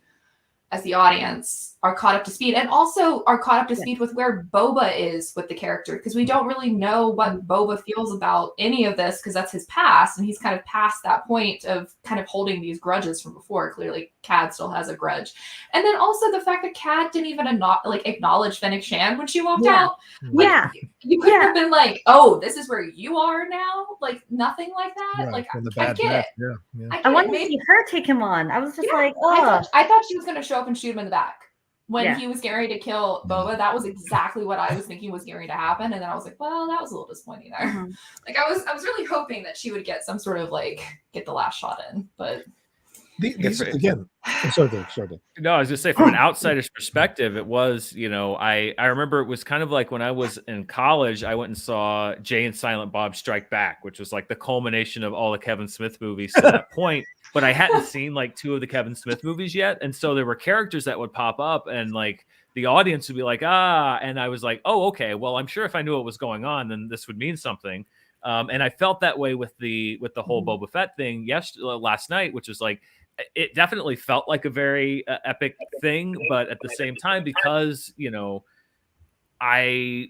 Speaker 3: as the audience, are caught up to speed, and also are caught up to speed with where Boba is with the character, because we don't really know what Boba feels about any of this, because that's his past, and he's kind of past that point of kind of holding these grudges from before. Clearly, Cad still has a grudge. And then also the fact that Cad didn't even acknowledge Fennec Shand when she walked out.
Speaker 2: Yeah.
Speaker 3: You couldn't have been like, oh, this is where you are now? Like, nothing like that?
Speaker 4: Right,
Speaker 3: Like,
Speaker 4: from the
Speaker 3: I
Speaker 4: Bad
Speaker 3: get
Speaker 4: Batch,
Speaker 3: it.
Speaker 4: yeah.
Speaker 2: I wanted to see her take him on. I was just like,
Speaker 3: I
Speaker 2: oh.
Speaker 3: thought she was going to show up and shoot him in the back. When he was getting ready to kill Boba, that was exactly what I was thinking was getting ready to happen. And then I was like, well, that was a little disappointing there.
Speaker 2: Mhm.
Speaker 3: Like, I was really hoping that she would get some sort of, like, get the last shot in. But
Speaker 4: These again. Sorry.
Speaker 1: No, I was just say from an outsider's perspective, it was, you know, I remember it was kind of like when I was in college, I went and saw Jay and Silent Bob Strike Back, which was like the culmination of all the Kevin Smith movies to that point. But I hadn't seen like 2 of the Kevin Smith movies yet. And so there were characters that would pop up and like the audience would be like, and I was like, oh, okay, well, I'm sure if I knew what was going on, then this would mean something. And I felt that way with the whole Boba Fett thing last night, which was like, it definitely felt like a very epic thing, but at the same time, because, you know, I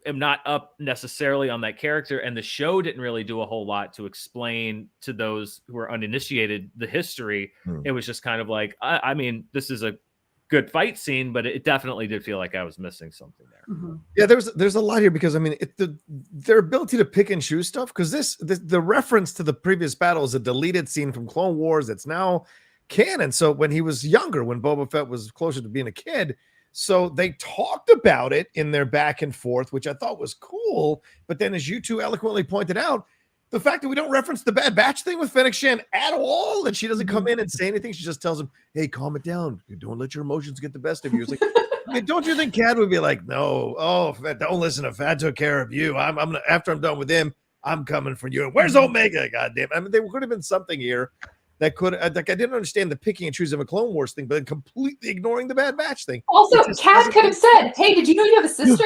Speaker 1: am not up necessarily on that character, and the show didn't really do a whole lot to explain to those who are uninitiated the history. It was just kind of like, I mean, this is a good fight scene, but it definitely did feel like I was missing something there.
Speaker 2: Mm-hmm.
Speaker 4: Yeah, there's a lot here, because I mean, their ability to pick and choose stuff, because the reference to the previous battle is a deleted scene from Clone Wars that's now canon. So when he was younger, when Boba Fett was closer to being a kid, so they talked about it in their back and forth, which I thought was cool. But then, as you two eloquently pointed out, the fact that we don't reference the Bad Batch thing with Fennec Shand at all, and she doesn't come in and say anything, she just tells him, "Hey, calm it down. Don't let your emotions get the best of you." It's like, I mean, don't you think Cad would be like, "No, don't listen to Fat took care of you. I'm gonna, after I'm done with him, I'm coming for you. Where's Omega? Goddamn!" I mean, there could have been something here that could, like, I didn't understand the picking and choosing of a Clone Wars thing, but then completely ignoring the Bad Batch thing.
Speaker 3: Also, Cad could have said, "Hey, did you know you have a sister?"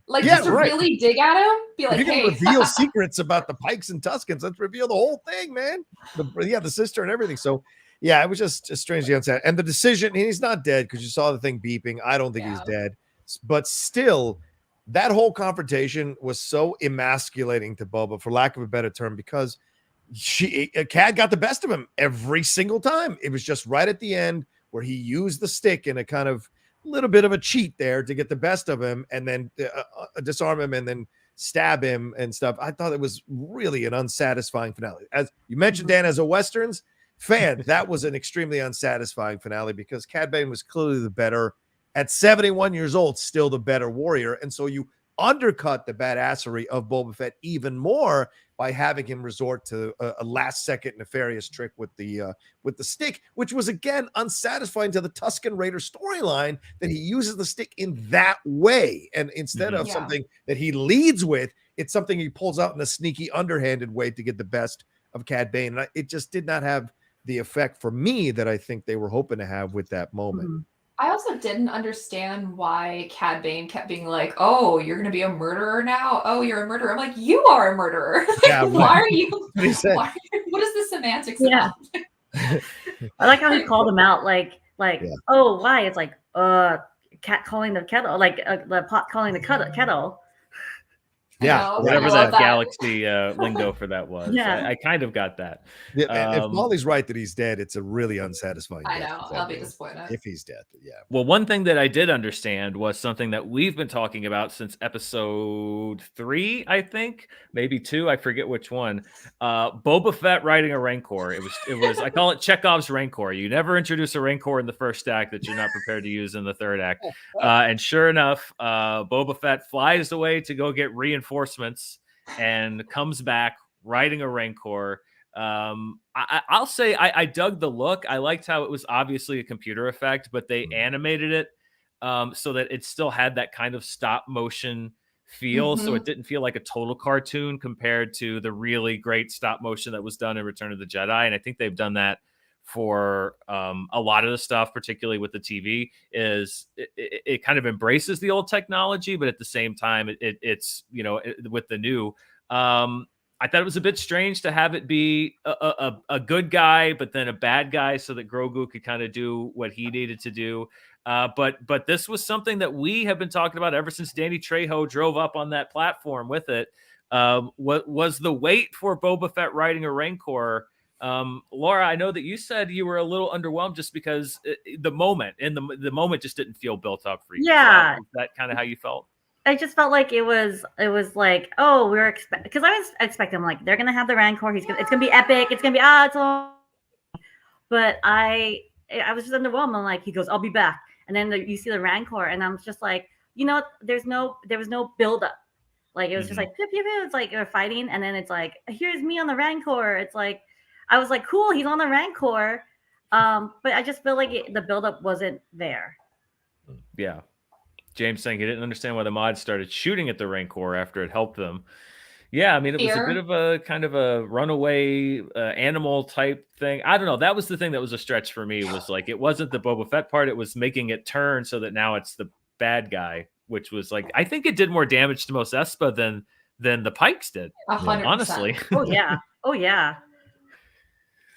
Speaker 3: Like, just to really dig at him, be like,
Speaker 4: if you
Speaker 3: hey.
Speaker 4: can reveal secrets about the Pikes and Tuskens, let's reveal the whole thing, man. The sister and everything. So, yeah, it was just strangely unsaid. And the decision, and he's not dead because you saw the thing beeping. I don't think he's dead. But still, that whole confrontation was so emasculating to Boba, for lack of a better term, because Cad got the best of him every single time. It was just right at the end where he used the stick in a kind of little bit of a cheat there to get the best of him, and then disarm him and then stab him and stuff. I thought it was really an unsatisfying finale. As you mentioned, Dan, as a Westerns fan, that was an extremely unsatisfying finale, because Cad Bane was clearly the better, at 71 years old, still the better warrior. And so you undercut the badassery of Boba Fett even more by having him resort to a last-second nefarious trick with the stick, which was, again, unsatisfying to the Tusken Raider storyline, that he uses the stick in that way. And instead of something that he leads with, it's something he pulls out in a sneaky, underhanded way to get the best of Cad Bane. And it just did not have the effect for me that I think they were hoping to have with that moment.
Speaker 2: Mm-hmm.
Speaker 3: I also didn't understand why Cad Bane kept being like, "Oh, you're going to be a murderer now? Oh, you're a murderer." I'm like, you are a murderer. Like, why are you? What is the semantics about?
Speaker 2: I like how he called him out, oh, why? It's like, cat calling the kettle, like the pot calling the kettle.
Speaker 4: Yeah,
Speaker 1: whatever that galaxy lingo for that was.
Speaker 2: Yeah.
Speaker 1: I kind of got that.
Speaker 4: Yeah, if Molly's right that he's dead, it's a really unsatisfying.
Speaker 3: I know. I'll be disappointed
Speaker 4: if he's dead. Yeah.
Speaker 1: Well, one thing that I did understand was something that we've been talking about since episode 3, I think, maybe 2. I forget which one. Boba Fett riding a Rancor. It was. I call it Chekhov's Rancor. You never introduce a Rancor in the first act that you're not prepared to use in the third act. And sure enough, Boba Fett flies away to go get reinforcements and comes back riding a Rancor. I'll say I dug the look. I liked how it was obviously a computer effect, but they animated it so that it still had that kind of stop motion feel. So it didn't feel like a total cartoon compared to the really great stop motion that was done in Return of the Jedi. And I think they've done that for a lot of the stuff, particularly with the TV. It kind of embraces the old technology, but at the same time, it's with the new. I thought it was a bit strange to have it be a good guy, but then a bad guy, so that Grogu could kind of do what he needed to do. But this was something that we have been talking about ever since Danny Trejo drove up on that platform with it. What was the wait for Boba Fett riding a Rancor? Laura, I know that you said you were a little underwhelmed just because the moment just didn't feel built up for you.
Speaker 2: Yeah.
Speaker 1: So is that kind of how you felt?
Speaker 2: I just felt like it was like, oh, we were because I was expecting like they're gonna have the Rancor. It's gonna be epic. It's gonna be it's all. But I was just underwhelmed. I'm like, he goes, I'll be back, and then you see the Rancor, and I'm just like, there was no build up. Like it was just like pew, pew, pew. It's like they're fighting, and then it's like, here's me on the Rancor. It's like I was like, cool, he's on the Rancor. But I just feel like the build up wasn't there.
Speaker 1: Yeah. James saying he didn't understand why the mods started shooting at the Rancor after it helped them. Yeah, I mean, it was a bit of a kind of a runaway animal type thing. I don't know. That was the thing that was a stretch for me, was like, it wasn't the Boba Fett part. It was making it turn so that now it's the bad guy, which was like, I think it did more damage to Mos Espa than the Pikes did,
Speaker 3: 100%.
Speaker 1: honestly.
Speaker 2: Oh, yeah. Oh, yeah.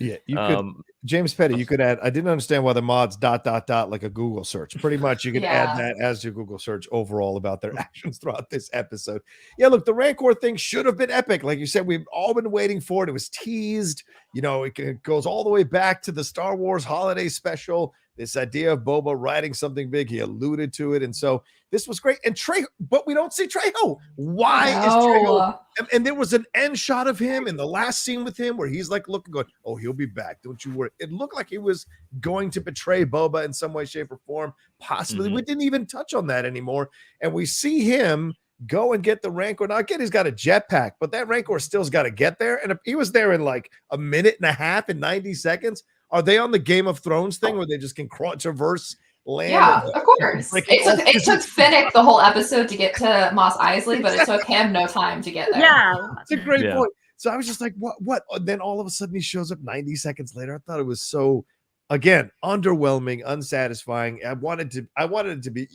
Speaker 4: Yeah, you could, James Petty, you could add, I didn't understand why the mods ... like a Google search. Pretty much you could add that as your Google search overall about their actions throughout this episode. Yeah, look, the Rancor thing should have been epic. Like you said, we've all been waiting for it. It was teased. It goes all the way back to the Star Wars holiday special. This idea of Boba writing something big, he alluded to it. And so this was great. And Trejo, but we don't see Trejo. Why is Trejo? And there was an end shot of him in the last scene with him where he's like looking, going, oh, he'll be back. Don't you worry. It looked like he was going to betray Boba in some way, shape, or form. Possibly. We didn't even touch on that anymore. And we see him go and get the Rancor. Now, again, he's got a jetpack, but that Rancor still's got to get there. And if he was there in like a minute and a half and 90 seconds, are they on the Game of Thrones thing where they just can traverse land?
Speaker 3: Yeah, of course. It took Fennec the whole episode to get to Mos Eisley, but it took him no time to get there.
Speaker 2: Yeah.
Speaker 4: That's a great point. So I was just like, what? And then all of a sudden he shows up 90 seconds later. I thought it was so, again, underwhelming, unsatisfying. I wanted it to be,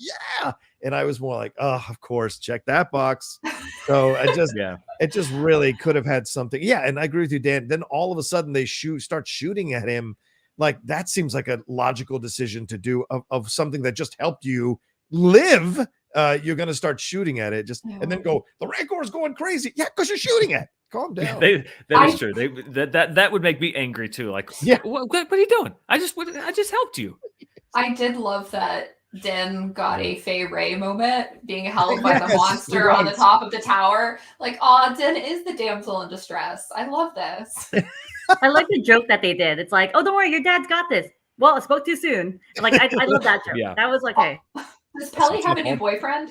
Speaker 4: and I was more like, oh, of course, check that box. So I just, it just really could have had something. Yeah, and I agree with you, Dan. Then all of a sudden they start shooting at him. Like that seems like a logical decision to do of something that just helped you live. You're going to start shooting at it, and then go, the Rancor is going crazy. Yeah, because you're shooting at it. Calm down.
Speaker 1: That is true. That would make me angry too. Like, what are you doing? I just helped you.
Speaker 3: I did love that Din got a Fey Ray moment, being held by the monster on the top of the tower. Like, Din is the damsel in distress. I love this.
Speaker 2: I like the joke that they did. It's like, oh, don't worry, your dad's got this. Well, I spoke too soon. Like, I love that joke. That was like, hey.
Speaker 3: Does Pelly have a new boyfriend?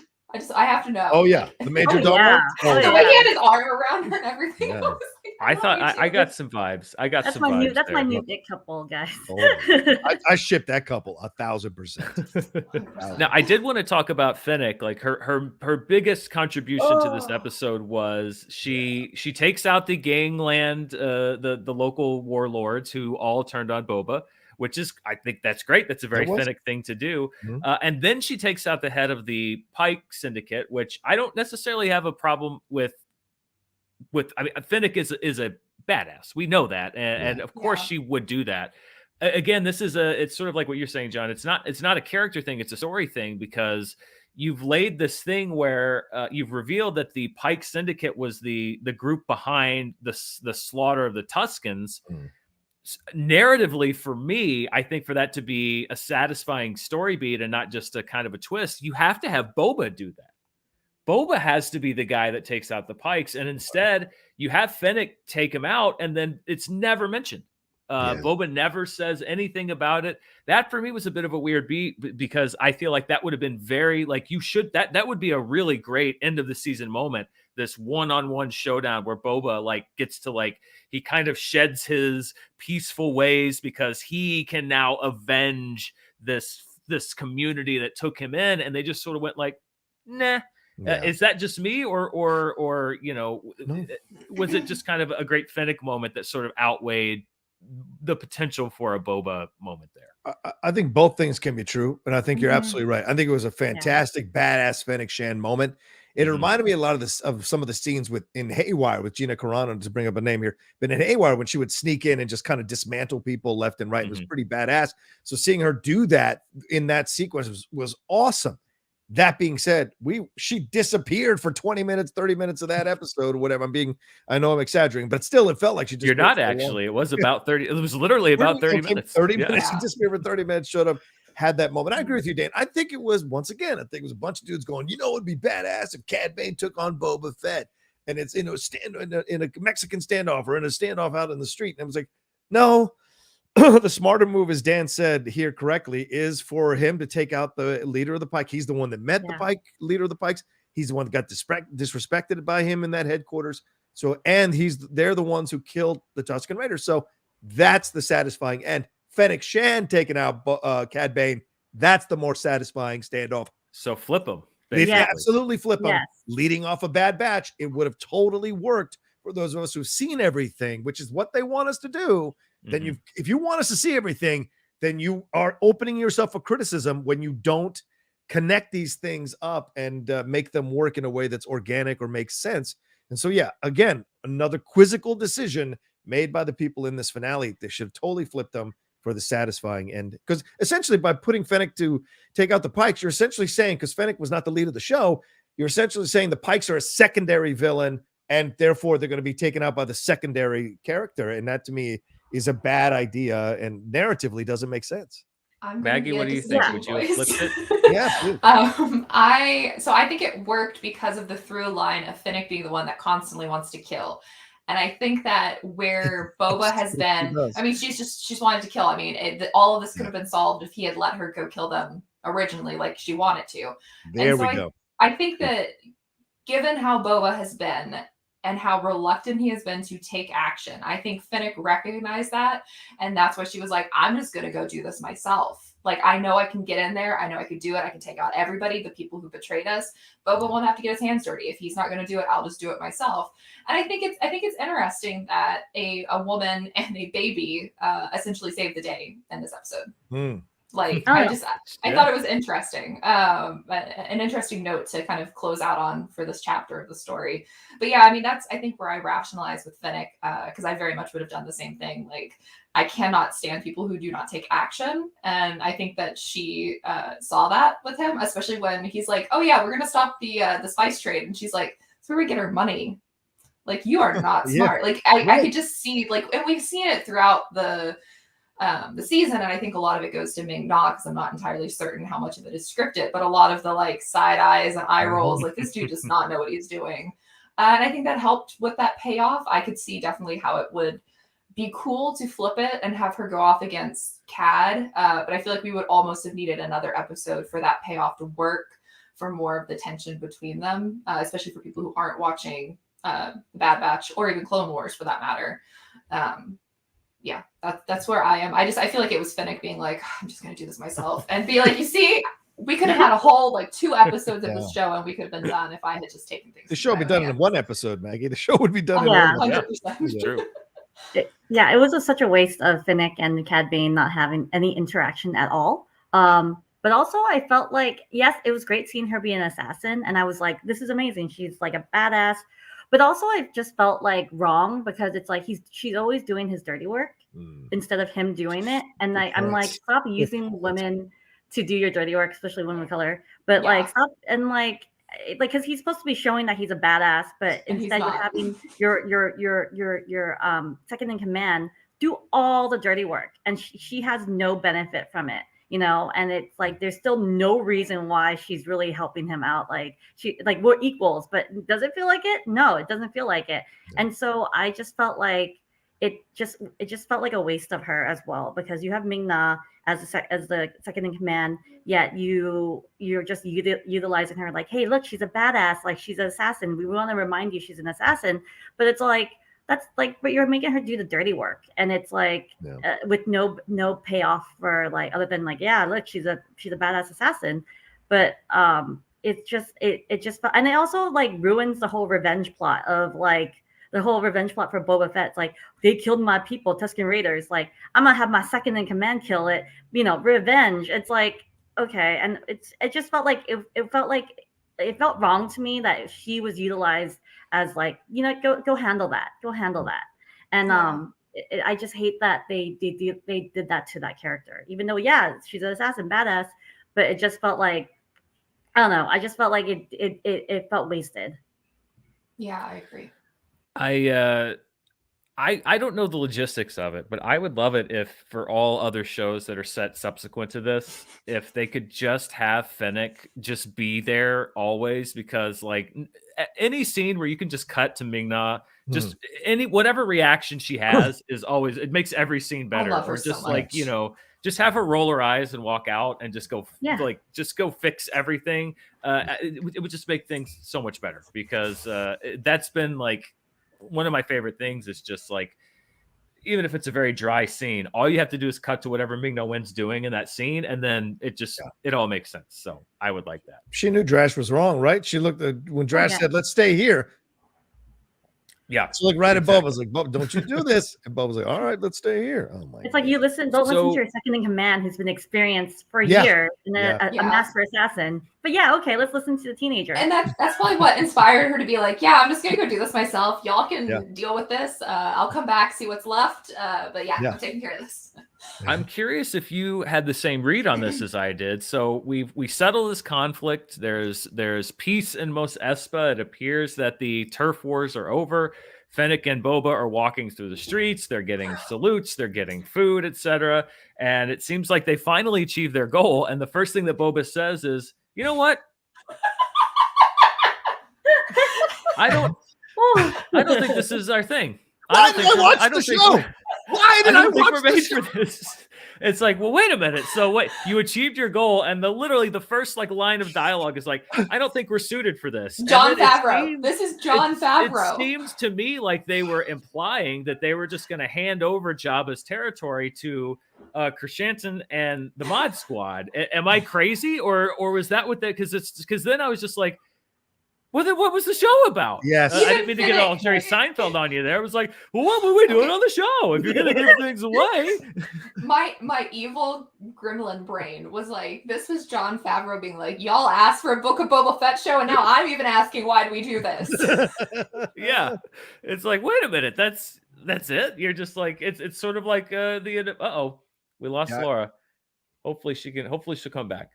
Speaker 3: I have to know.
Speaker 4: Oh yeah, the Major Domo.
Speaker 3: The way he had his arm around her and everything.
Speaker 4: Yeah.
Speaker 1: I thought I got some vibes.
Speaker 2: That's my new dick couple, guys.
Speaker 4: I ship that couple 1,000%.
Speaker 1: Now, I did want to talk about Fennec. Like her biggest contribution to this episode was she takes out the gangland, the local warlords who all turned on Boba, which is, I think that's great. That's a very Fennec thing to do. And then she takes out the head of the Pike Syndicate, which I don't necessarily have a problem with. I mean, Fennec is a badass. We know that, and of course she would do that. Again, it's sort of like what you're saying, John. It's not a character thing. It's a story thing, because you've laid this thing where you've revealed that the Pike Syndicate was the group behind the slaughter of the Tuskens. Narratively, for me, I think for that to be a satisfying story beat and not just a kind of a twist, you have to have Boba do that. Boba has to be the guy that takes out the Pikes, and instead you have Fennec take him out, and then it's never mentioned. Boba never says anything about it. That for me was a bit of a weird beat, because I feel like that would have been very like that would be a really great end of the season moment. This one-on-one showdown where Boba like gets to like, he kind of sheds his peaceful ways because he can now avenge this community that took him in, and they just sort of went like, nah. Is that just me, or was it just kind of a great Fennec moment that sort of outweighed the potential for a Boba moment there?
Speaker 4: I think both things can be true, and I think you're absolutely right. I think it was a fantastic, badass Fennec Shand moment. It
Speaker 1: Mhm.
Speaker 4: reminded me a lot of this of some of the scenes in Haywire with Gina Carano, to bring up a name here. But in Haywire, when she would sneak in and just kind of dismantle people left and right, it was pretty badass. So seeing her do that in that sequence was awesome. That being said, she disappeared for 20 minutes, 30 minutes of that episode, or whatever. I know I'm exaggerating, but still, it felt like she just.
Speaker 1: You're not actually. It was about 30. It was literally about 30 minutes.
Speaker 4: 30
Speaker 1: Yeah.
Speaker 4: minutes. She disappeared for 30 minutes, showed up, had that moment. I agree with you, Dan. I think it was, once again, I think it was a bunch of dudes going, it would be badass if Cad Bane took on Boba Fett. And it's in a Mexican standoff or in a standoff out in the street. And I was like, no. The smarter move, as Dan said here correctly, is for him to take out the leader of the Pike. He's the one that met the Pike, leader of the Pikes. He's the one that got disrespected by him in that headquarters. So, and they're the ones who killed the Tusken Raiders. So that's the satisfying end. Fennec Shand taking out Cad Bane. That's the more satisfying standoff.
Speaker 1: So flip them.
Speaker 4: Absolutely flip them. Leading off a Bad Batch, it would have totally worked for those of us who've seen everything, which is what they want us to do. Then if you want us to see everything, then you are opening yourself for criticism when you don't connect these things up and make them work in a way that's organic or makes sense. And so, yeah, again, another quizzical decision made by the people in this finale. They should have totally flipped them for the satisfying end. Because essentially, by putting Fennec to take out the Pikes, you're essentially saying, because Fennec was not the lead of the show, you're essentially saying the Pikes are a secondary villain, and therefore they're going to be taken out by the secondary character. And that, to me, is a bad idea and narratively doesn't make sense.
Speaker 1: Maggie, what do you think? Would you have flipped it?
Speaker 4: Yeah.
Speaker 3: I think it worked because of the through line of Fennec being the one that constantly wants to kill. And I think that where Boba has been, I mean, she's wanted to kill. I mean, all of this could have been solved if he had let her go kill them originally, like she wanted to.
Speaker 4: There we go.
Speaker 3: I think that given how Boba has been and how reluctant he has been to take action, I think Fennec recognized that. And that's why she was like, I'm just going to go do this myself. Like, I know I can get in there. I know I could do it. I can take out everybody, the people who betrayed us. Boba won't have to get his hands dirty. If he's not going to do it, I'll just do it myself. And I think it's interesting that a woman and a baby essentially saved the day in this episode. Like, I thought it was interesting. An interesting note to kind of close out on for this chapter of the story. But yeah, I mean, that's, I think, where I rationalize with Fennec, because I very much would have done the same thing. Like, I cannot stand people who do not take action. And I think that she saw that with him, especially when he's like, oh yeah, we're going to stop the spice trade. And she's like, that's where we get our money. Like, you are not smart. Like, I could just see, like, and we've seen it throughout the season, and I think a lot of it goes to Ming-Na, because I'm not entirely certain how much of it is scripted, but a lot of the like side eyes and eye rolls, like, this dude does not know what he's doing. And I think that helped with that payoff. I could see definitely how it would be cool to flip it and have her go off against Cad, but I feel like we would almost have needed another episode for that payoff to work, for more of the tension between them, especially for people who aren't watching The Bad Batch or even Clone Wars for that matter. Yeah, that's where I am. I feel like it was Fennec being like, I'm just going to do this myself, and be like, you see, we could have had a whole like 2 episodes of this show, and we could have been done if I had just taken things.
Speaker 4: The show would be done in 1 episode, Maggie. The show would be done in 1
Speaker 3: 100%.
Speaker 1: It's true.
Speaker 2: It was such a waste of Fennec and Cad Bane not having any interaction at all. But also, I felt like, yes, it was great seeing her be an assassin, and I was like, this is amazing. She's like a badass. But also, I just felt like wrong, because it's like she's always doing his dirty work instead of him doing it. And I'm like, stop using women to do your dirty work, especially women of color. But like, stop, and like, because he's supposed to be showing that he's a badass, but instead you're having your second in command do all the dirty work, and she has no benefit from it. You know, and it's like, there's still no reason why she's really helping him out. Like, we're equals, but does it feel like it? No, it doesn't feel like it. Yeah. And so I just felt like it just felt like a waste of her as well, because you have Ming-Na as the second in command, yet you're just utilizing her like, hey, look, she's a badass, like, she's an assassin. We want to remind you she's an assassin, but it's like, that's like, but you're making her do the dirty work, and it's like with no payoff for, like, other than like, yeah, look, she's a badass assassin, but it's just it just, and it also like ruins the whole revenge plot of like the whole revenge plot for Boba Fett. It's like, they killed my people, Tusken Raiders. Like, I'm gonna have my second in command kill it. You know, revenge. It's like, okay, and it just felt like it felt like it felt wrong to me that she was utilized as like, go handle that, and I just hate that they did that to that character, even though she's an assassin, badass, but it just felt like, I don't know, I just felt like it felt wasted.
Speaker 3: Yeah, I agree.
Speaker 1: I don't know the logistics of it, but I would love it if, for all other shows that are set subsequent to this, if they could just have Fennec just be there always, because like any scene where you can just cut to Ming-Na, just whatever reaction she has is always, it makes every scene better.
Speaker 3: I love her
Speaker 1: or just
Speaker 3: so
Speaker 1: like,
Speaker 3: much.
Speaker 1: just have her roll her eyes and walk out and just go just go fix everything. It would just make things so much better, because that's been like one of my favorite things is just like, even if it's a very dry scene, all you have to do is cut to whatever Ming-Na Wen's doing in that scene, and then it all makes sense. So I would like that.
Speaker 4: She knew Drash was wrong, right? She looked at when Drash said, "Let's stay here."
Speaker 1: Yeah.
Speaker 4: So like right at Boba's like, "Boba, don't you do this?" And Boba's like, "All right, let's stay here." Oh my!
Speaker 2: It's like don't listen to your second in command who's been experienced for a year and a master assassin. But okay, let's listen to the teenager.
Speaker 3: And that's probably what inspired her to be like, I'm just gonna go do this myself. Y'all can deal with this. I'll come back, see what's left. But I'm taking care of this.
Speaker 1: I'm curious if you had the same read on this as I did. So we settle this conflict. There's peace in Mos Espa. It appears that the turf wars are over. Fennec and Boba are walking through the streets. They're getting salutes. They're getting food, etc. And it seems like they finally achieved their goal. And the first thing that Boba says is, "You know what? I don't think this is our thing.
Speaker 4: Why did I watch the show? Why did I watch the show?
Speaker 1: For this?" It's like, well, wait a minute. So what? You achieved your goal, and literally the first like line of dialogue is like, "I don't think we're suited for this."
Speaker 3: Jon Favreau. This is Jon Favreau.
Speaker 1: It seems to me like they were implying that they were just going to hand over Jabba's territory to Krishantin and the Mod Squad. Am I crazy, or was that what that? Because then I was just like, well, then what was the show about?
Speaker 4: Yes.
Speaker 1: I didn't mean to get all Jerry Seinfeld on you there. I was like, well, what were we doing on the show? If you're going to give things away.
Speaker 3: My evil gremlin brain was like, this was Jon Favreau being like, y'all asked for a Book of Boba Fett show, and now I'm even asking, why do we do this?
Speaker 1: Yeah. It's like, wait a minute. That's it? You're just like, it's sort of like we lost Laura. Hopefully she'll come back.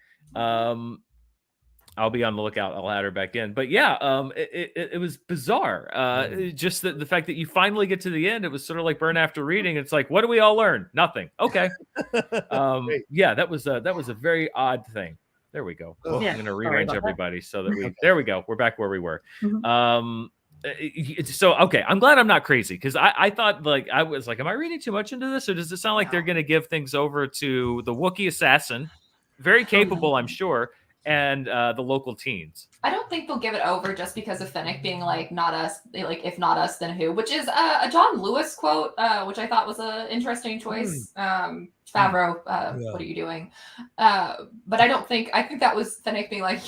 Speaker 1: I'll be on the lookout. I'll add her back in. But it was bizarre. Just the fact that you finally get to the end, it was sort of like burn after reading. It's like, what do we all learn? Nothing. Okay. That was a very odd thing. There we go. I'm going to rearrange everybody so that there we go. We're back where we were. So, okay. I'm glad I'm not crazy, because I thought, like, I was like, am I reading too much into this? Or does it sound like they're going to give things over to the Wookiee assassin? Very capable, I'm sure. And the local teens.
Speaker 3: I don't think they'll give it over just because of Fennec being like, not us, like, if not us, then who? Which is a John Lewis quote, which I thought was an interesting choice. Favreau, what are you doing? But I think that was Fennec being like,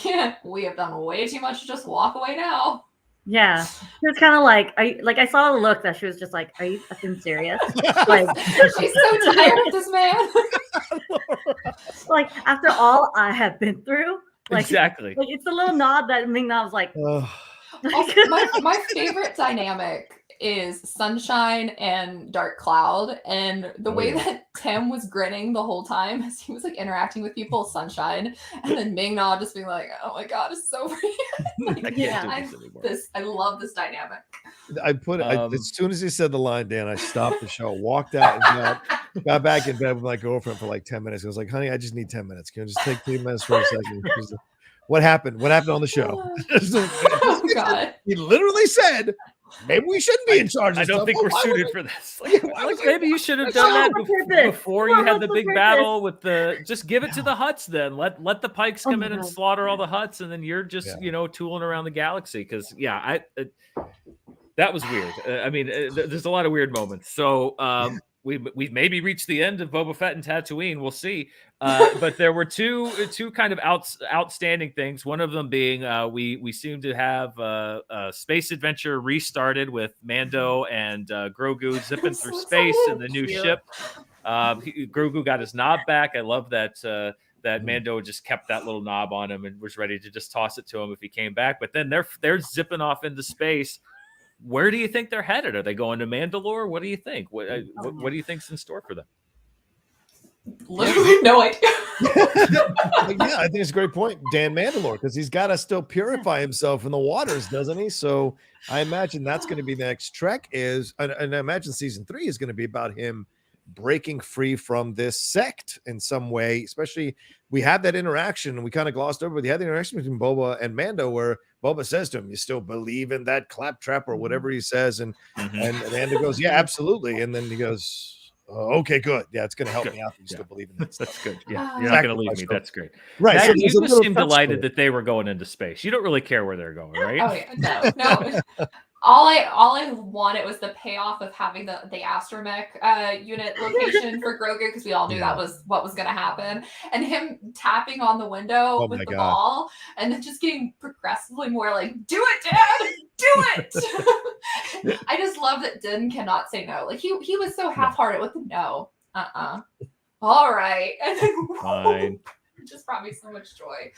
Speaker 3: we have done way too much to just walk away now.
Speaker 2: Yeah, it was kind of like, I saw a look that she was just like, "Are you fucking serious?" Like,
Speaker 3: she's so tired of this man.
Speaker 2: Like, after all I have been through, like,
Speaker 1: exactly.
Speaker 2: Like, it's a little nod that Ming-Na was like.
Speaker 3: My favorite dynamic is Sunshine and Dark Cloud, and the way that Tim was grinning the whole time as he was like interacting with people, Sunshine, and then Ming-Na just being like, "Oh my god, it's so like, I love this dynamic."
Speaker 4: As soon as he said the line, Dan, I stopped the show, walked out, and got back in bed with my girlfriend for like 10 minutes. I was like, "Honey, I just need 10 minutes. Can I just take 3 minutes for a second?" What happened? What happened on the show?
Speaker 3: Oh god!
Speaker 4: He literally said, maybe we shouldn't be in charge of
Speaker 1: I don't think we're suited for this. Like, maybe you should have done that before you had the big battle with just give it to the Hutts then. Let the Pikes come in and slaughter all the Hutts, and then you're just, tooling around the galaxy. Because, that was weird. I mean, there's a lot of weird moments. So we've maybe reached the end of Boba Fett and Tatooine. We'll see. But there were two kind of outstanding things. One of them being we seem to have a space adventure restarted with Mando and Grogu zipping through space in the new ship. Grogu got his knob back. I love that that Mando just kept that little knob on him and was ready to just toss it to him if he came back. But then they're zipping off into space. Where do you think they're headed? Are they going to Mandalore? What do you think? What do you think's in store for them?
Speaker 3: Literally no idea.
Speaker 4: Yeah, I think it's a great point, Dan Mandalore, because he's got to still purify himself in the waters, doesn't he? So I imagine that's going to be the next trek and I imagine season 3 is going to be about him breaking free from this sect in some way. Especially we had that interaction and we kind of glossed over, but he had the interaction between Boba and Mando where Boba says to him, "You still believe in that claptrap," or whatever he says, and Mando goes, "Yeah, absolutely," and then he goes, okay, good. Yeah, it's going to help me out. You still believe in that.
Speaker 1: That's good. Yeah, you're not going to leave me. That's great.
Speaker 4: Right.
Speaker 1: Matt,
Speaker 4: So
Speaker 1: you just seem delighted that they were going into space. You don't really care where they're going, right?
Speaker 3: Oh yeah, no. All I wanted was the payoff of having the astromech unit location for Grogu, because we all knew that was what was going to happen, and him tapping on the window with the ball, and then just getting progressively more like, "Do it, Dad, do it!" I just love that Din cannot say no. Like he was so half-hearted with the no. All right, and then
Speaker 1: Fine.
Speaker 3: it just brought me so much joy.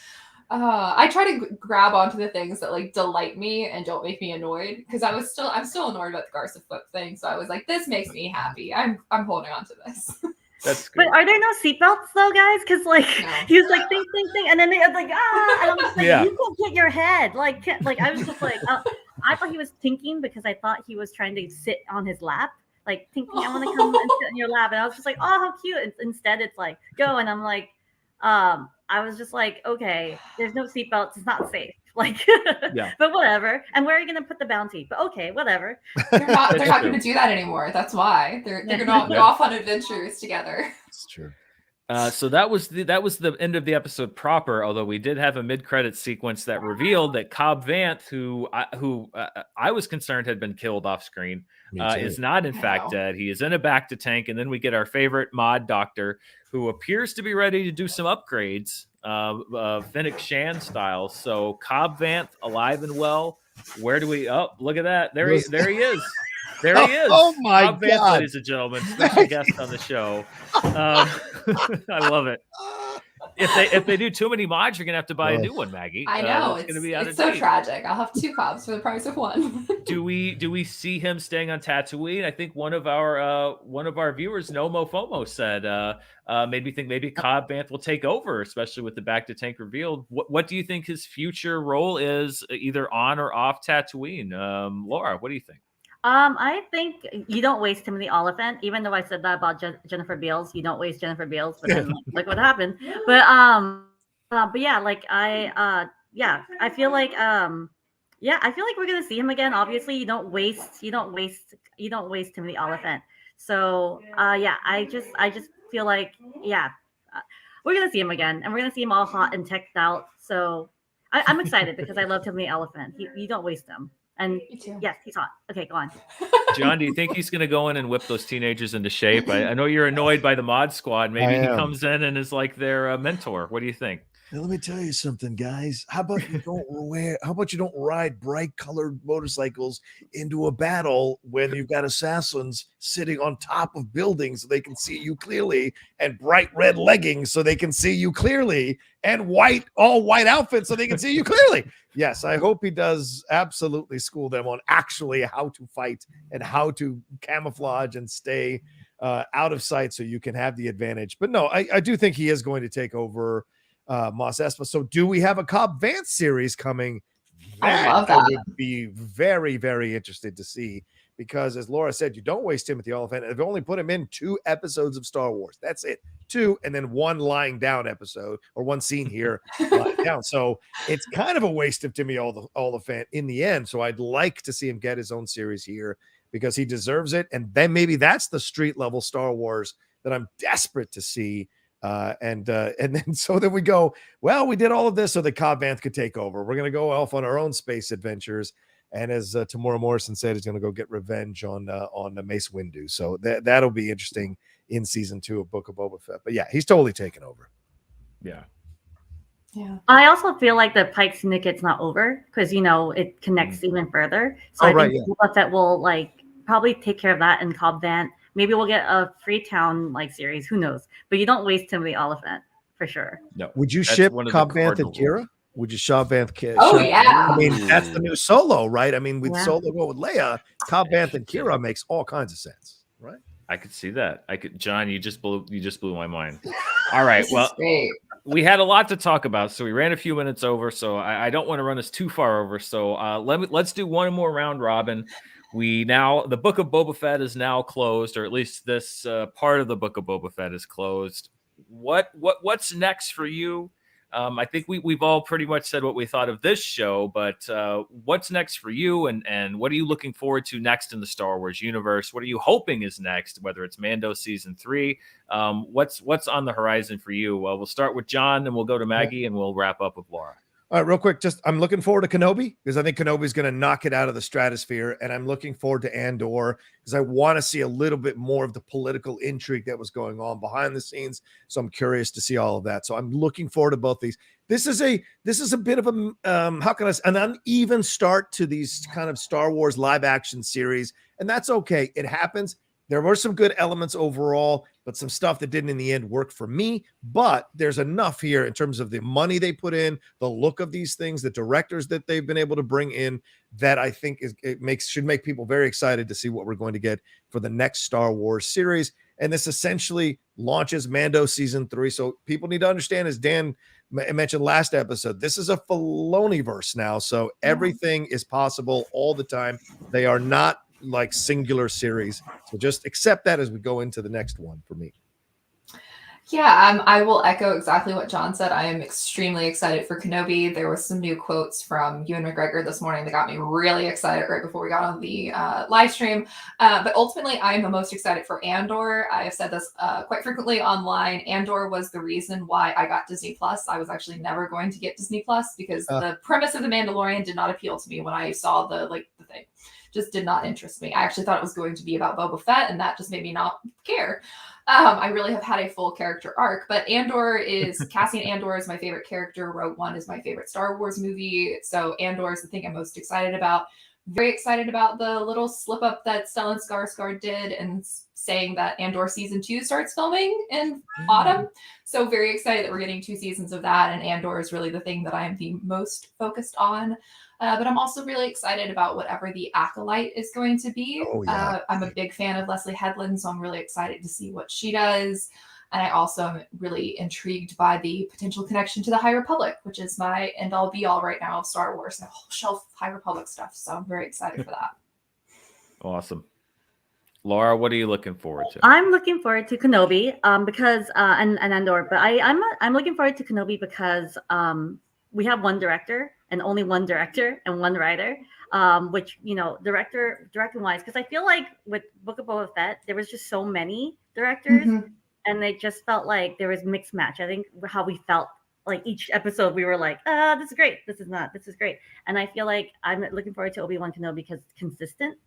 Speaker 3: I try to grab onto the things that like delight me and don't make me annoyed, because I'm still annoyed about the Garza Fwip thing. So I was like, this makes me happy. I'm holding on to this.
Speaker 1: That's good.
Speaker 2: But are there no seatbelts though, guys? Because like he was like think, and then they was like and I'm just like, you can't get your head like I was just like I thought he was thinking, because I thought he was trying to sit on his lap, like thinking I want to come and sit on your lap, and I was just like, oh, how cute. And instead it's like go, and I'm like I was just like, okay, there's no seatbelts, it's not safe. Like, but whatever. And where are you going to put the bounty? But okay, whatever.
Speaker 3: They're not going to do that anymore. That's why they're going to go off on adventures together.
Speaker 4: It's true.
Speaker 1: So that was the end of the episode proper. Although we did have a mid-credit sequence that revealed that Cobb Vanth, who I was concerned had been killed off screen, is not in fact dead. He is in a bacta tank, and then we get our favorite mod doctor, who appears to be ready to do some upgrades, Fennec Shand style. So Cobb Vanth alive and well. Where do we? Oh, look at that! There he is. There he is.
Speaker 4: Oh my
Speaker 1: Cobb Vanth,
Speaker 4: God,
Speaker 1: ladies and gentlemen, special guest on the show. I love it. If they do too many mods, you're gonna have to buy a new one, Maggie.
Speaker 3: I know
Speaker 1: it's gonna be out of
Speaker 3: so
Speaker 1: date.
Speaker 3: tragic. I'll have 2 Cobbs for the price of 1.
Speaker 1: Do we see him staying on Tatooine? I think one of our viewers, Nomo Fomo, said maybe Cobb Vanth will take over, especially with the bacta tank revealed. What do you think his future role is, either on or off Tatooine? Laura, what do you think?
Speaker 2: I think you don't waste Timothy Oliphant, even though I said that about Jennifer Beals. You don't waste Jennifer Beals, but then look what happened. But yeah, like I feel like we're gonna see him again. Obviously, you don't waste Timothy Oliphant. So I just feel like we're gonna see him again, and we're gonna see him all hot and teched out. So I'm excited because I love Timothy Oliphant. You don't waste him. And yes, he's hot. Okay, go on.
Speaker 1: John, do you think he's going to go in and whip those teenagers into shape? I know you're annoyed by the mod squad. Maybe he comes in and is like their mentor. What do you think?
Speaker 4: Now, let me tell you something, guys. How about you don't ride bright colored motorcycles into a battle when you've got assassins sitting on top of buildings so they can see you clearly, and bright red leggings so they can see you clearly, and all white outfits so they can see you clearly. Yes, I hope he does absolutely school them on actually how to fight and how to camouflage and stay out of sight so you can have the advantage. But no, I do think he is going to take over Mos Espa. So do we have a Cobb Vanth series coming?
Speaker 3: I love that.
Speaker 4: I would be very, very interested to see, because as Laura said, you don't waste Timothy Oliphant. They've only put him in 2 episodes of Star Wars. That's it. 2, and then 1 lying down episode, or 1 scene here lying down. So it's kind of a waste of Timothy Oliphant in the end. So I'd like to see him get his own series here, because he deserves it. And then maybe that's the street level Star Wars that I'm desperate to see. And then so then we go, well, we did all of this so that Cobb Vanth could take over. We're going to go off on our own space adventures. And as Temuera Morrison said, he's going to go get revenge on Mace Windu. So that'll be interesting in season 2 of Book of Boba Fett. But yeah, he's totally taken over.
Speaker 1: Yeah.
Speaker 2: Yeah. I also feel like the Pike syndicate's not over, because it connects even further. So I think Boba Fett will probably take care of that, and Cobb Vanth. Maybe we'll get a Freetown series. Who knows? But you don't waste Timothy Oliphant for sure.
Speaker 1: No.
Speaker 4: Would you
Speaker 1: That's
Speaker 4: ship
Speaker 1: one of the
Speaker 4: Cobb Vanth and
Speaker 1: cardinal
Speaker 4: Kira?
Speaker 1: rules.
Speaker 4: Would you shop Vanth?
Speaker 3: Oh,
Speaker 4: shop-
Speaker 3: yeah.
Speaker 4: I mean, that's the new Solo, right? I mean, with
Speaker 2: Yeah.
Speaker 4: Solo go with Leia, Cobb Vanth and Kira makes all kinds of sense, right?
Speaker 1: I could see that. John, you just blew my mind. All right.
Speaker 3: This
Speaker 1: Well,
Speaker 3: is great.
Speaker 1: we had a lot to talk about, so we ran a few minutes over. So I don't want to run us too far over. So let's do one more round robin. The Book of Boba Fett is now closed, or at least this part of the Book of Boba Fett is closed. What's next for you? I think we've all pretty much said what we thought of this show, but what's next for you, and what are you looking forward to next in the Star Wars universe? What are you hoping is next, whether it's Mando season 3? What's on the horizon for you? Well, we'll start with John, and we'll go to Maggie, and we'll wrap up with Laura.
Speaker 4: All right, real quick, I'm looking forward to Kenobi because I think Kenobi's going to knock it out of the stratosphere, and I'm looking forward to Andor because I want to see a little bit more of the political intrigue that was going on behind the scenes. So I'm curious to see all of that. So I'm looking forward to both these. This is a bit of a an uneven start to these kind of Star Wars live action series, and that's okay. It happens. There were some good elements overall, but some stuff that didn't in the end work for me. But there's enough here in terms of the money they put in, the look of these things, the directors that they've been able to bring in, that I think should make people very excited to see what we're going to get for the next Star Wars series. And this essentially launches Mando season 3. So people need to understand, as Dan mentioned last episode, this is a Filoni-verse now. So everything is possible all the time. They are not like singular series, so just accept that as we go into the next one for me.
Speaker 3: Yeah, I will echo exactly what John said. I am extremely excited for Kenobi. There were some new quotes from Ewan McGregor this morning that got me really excited right before we got on the live stream. But ultimately, I am the most excited for Andor. I have said this quite frequently online. Andor was the reason why I got Disney Plus. I was actually never going to get Disney Plus because the premise of The Mandalorian did not appeal to me when I saw the thing. Just did not interest me. I actually thought it was going to be about Boba Fett, and that just made me not care. I really have had a full character arc, but Cassian Andor is my favorite character. Rogue One is my favorite Star Wars movie. So Andor is the thing I'm most excited about. Very excited about the little slip up that Stellan Skarsgård did and saying that Andor season 2 starts filming in autumn. So very excited that we're getting 2 seasons of that. And Andor is really the thing that I am the most focused on. But I'm also really excited about whatever the Acolyte is going to be.
Speaker 4: Oh, yeah.
Speaker 3: I'm a big fan of Leslie Headland, so I'm really excited to see what she does. And I also am really intrigued by the potential connection to the High Republic, which is my end-all be-all right now of Star Wars and a whole shelf of High Republic stuff. So I'm very excited for that.
Speaker 1: Awesome. Laura, what are you looking forward to?
Speaker 2: I'm looking forward to Kenobi because and Andor, but I'm looking forward to Kenobi because we have one director and only one director and one writer, which, directing wise, because I feel like with Book of Boba Fett, there was just so many directors and they just felt like there was mixed match. I think how we felt like each episode, we were like, this is great. This is not, this is great. And I feel like I'm looking forward to Obi-Wan Kenobi because it's consistent.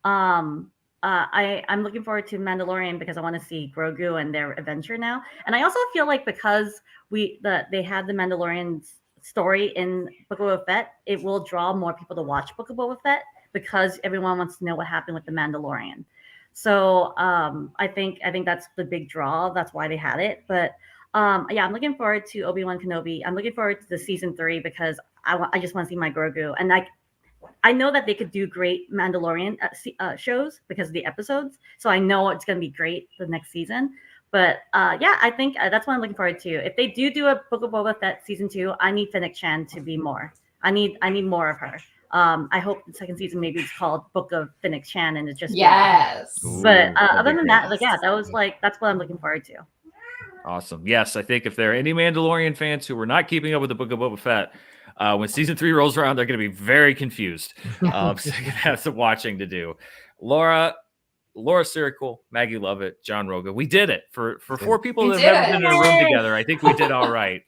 Speaker 2: I'm looking forward to Mandalorian because I want to see Grogu and their adventure now. And I also feel like because they had the Mandalorian's story in Book of Boba Fett, it will draw more people to watch Book of Boba Fett because everyone wants to know what happened with the Mandalorian. So I think that's the big draw. That's why they had it. But I'm looking forward to Obi-Wan Kenobi. I'm looking forward to the season 3 because I just want to see my Grogu. And I know that they could do great Mandalorian shows because of the episodes. So I know it's going to be great the next season. But I think that's what I'm looking forward to. If they do a Book of Boba Fett season 2, I need Fennec Shand to be more. I need more of her. I hope the second season maybe it's called Book of Fennec Shand and it's just
Speaker 3: yes.
Speaker 2: But other than that, that's what I'm looking forward to.
Speaker 1: Awesome. Yes, I think if there are any Mandalorian fans who were not keeping up with the Book of Boba Fett, when season 3 rolls around, they're going to be very confused. So you're going to have some watching to do. Laura Sirikul, Maggie Lovitt, John Roga. We did it for 4 people that have never been in a room together. I think we did all right.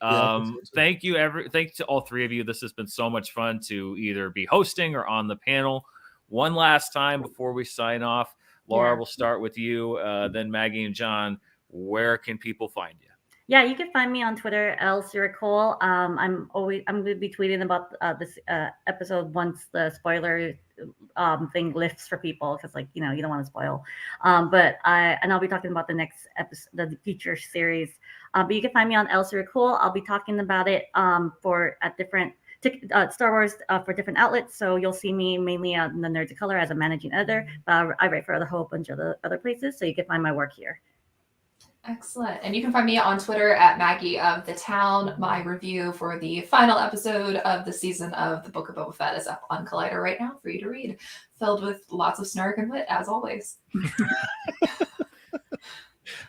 Speaker 1: Thank you to all 3 of you. This has been so much fun to either be hosting or on the panel. One last time before we sign off, Laura, we'll start with you, then Maggie and John. Where can people find you?
Speaker 2: Yeah, you can find me on Twitter, L Sirikul. I'm going to be tweeting about this episode once the spoiler thing lifts for people, because you don't want to spoil. But I'll be talking about the next episode, the feature series. But you can find me on L Sirikul. I'll be talking about it at different Star Wars for different outlets. So you'll see me mainly on the Nerds of Color as a managing editor. I write for a whole bunch of other places, so you can find my work here.
Speaker 3: Excellent. And you can find me on Twitter at Maggie of the Town. My review for the final episode of the season of the Book of Boba Fett is up on Collider right now for you to read, filled with lots of snark and wit, as always.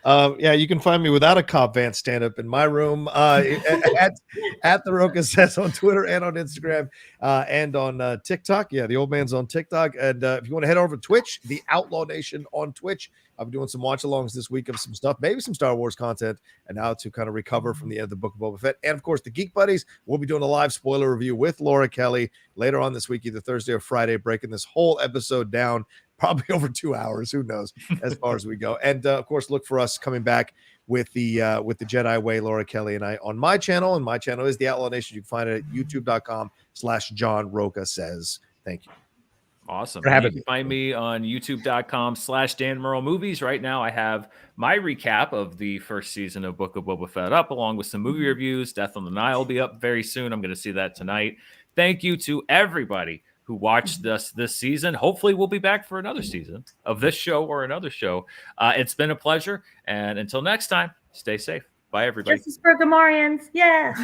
Speaker 4: Yeah, you can find me without a Cobb Vanth stand-up in my room at the Rocha Says on Twitter and on Instagram and on TikTok. Yeah, the old man's on TikTok. And if you want to head over to Twitch, the Outlaw Nation on Twitch. I'll be doing some watch-alongs this week of some stuff, maybe some Star Wars content, and how to kind of recover from the end of the Book of Boba Fett. And, of course, the Geek Buddies. We'll be doing a live spoiler review with Laura Kelly later on this week, either Thursday or Friday, breaking this whole episode down, probably over 2 hours. Who knows, as far as we go. And, of course, look for us coming back with the Jedi Way, Laura Kelly and I, on my channel. And my channel is The Outlaw Nation. You can find it at youtube.com/Jon Rocha Says. Thank you.
Speaker 1: Awesome. You can find me on youtube.com/Dan Murrell Movies. Right now, I have my recap of the first season of Book of Boba Fett up, along with some movie reviews. Death on the Nile will be up very soon. I'm going to see that tonight. Thank you to everybody who watched us this season. Hopefully, we'll be back for another season of this show or another show. It's been a pleasure. And until next time, stay safe. Bye, everybody.
Speaker 2: Justice for Gamorreans. Yeah.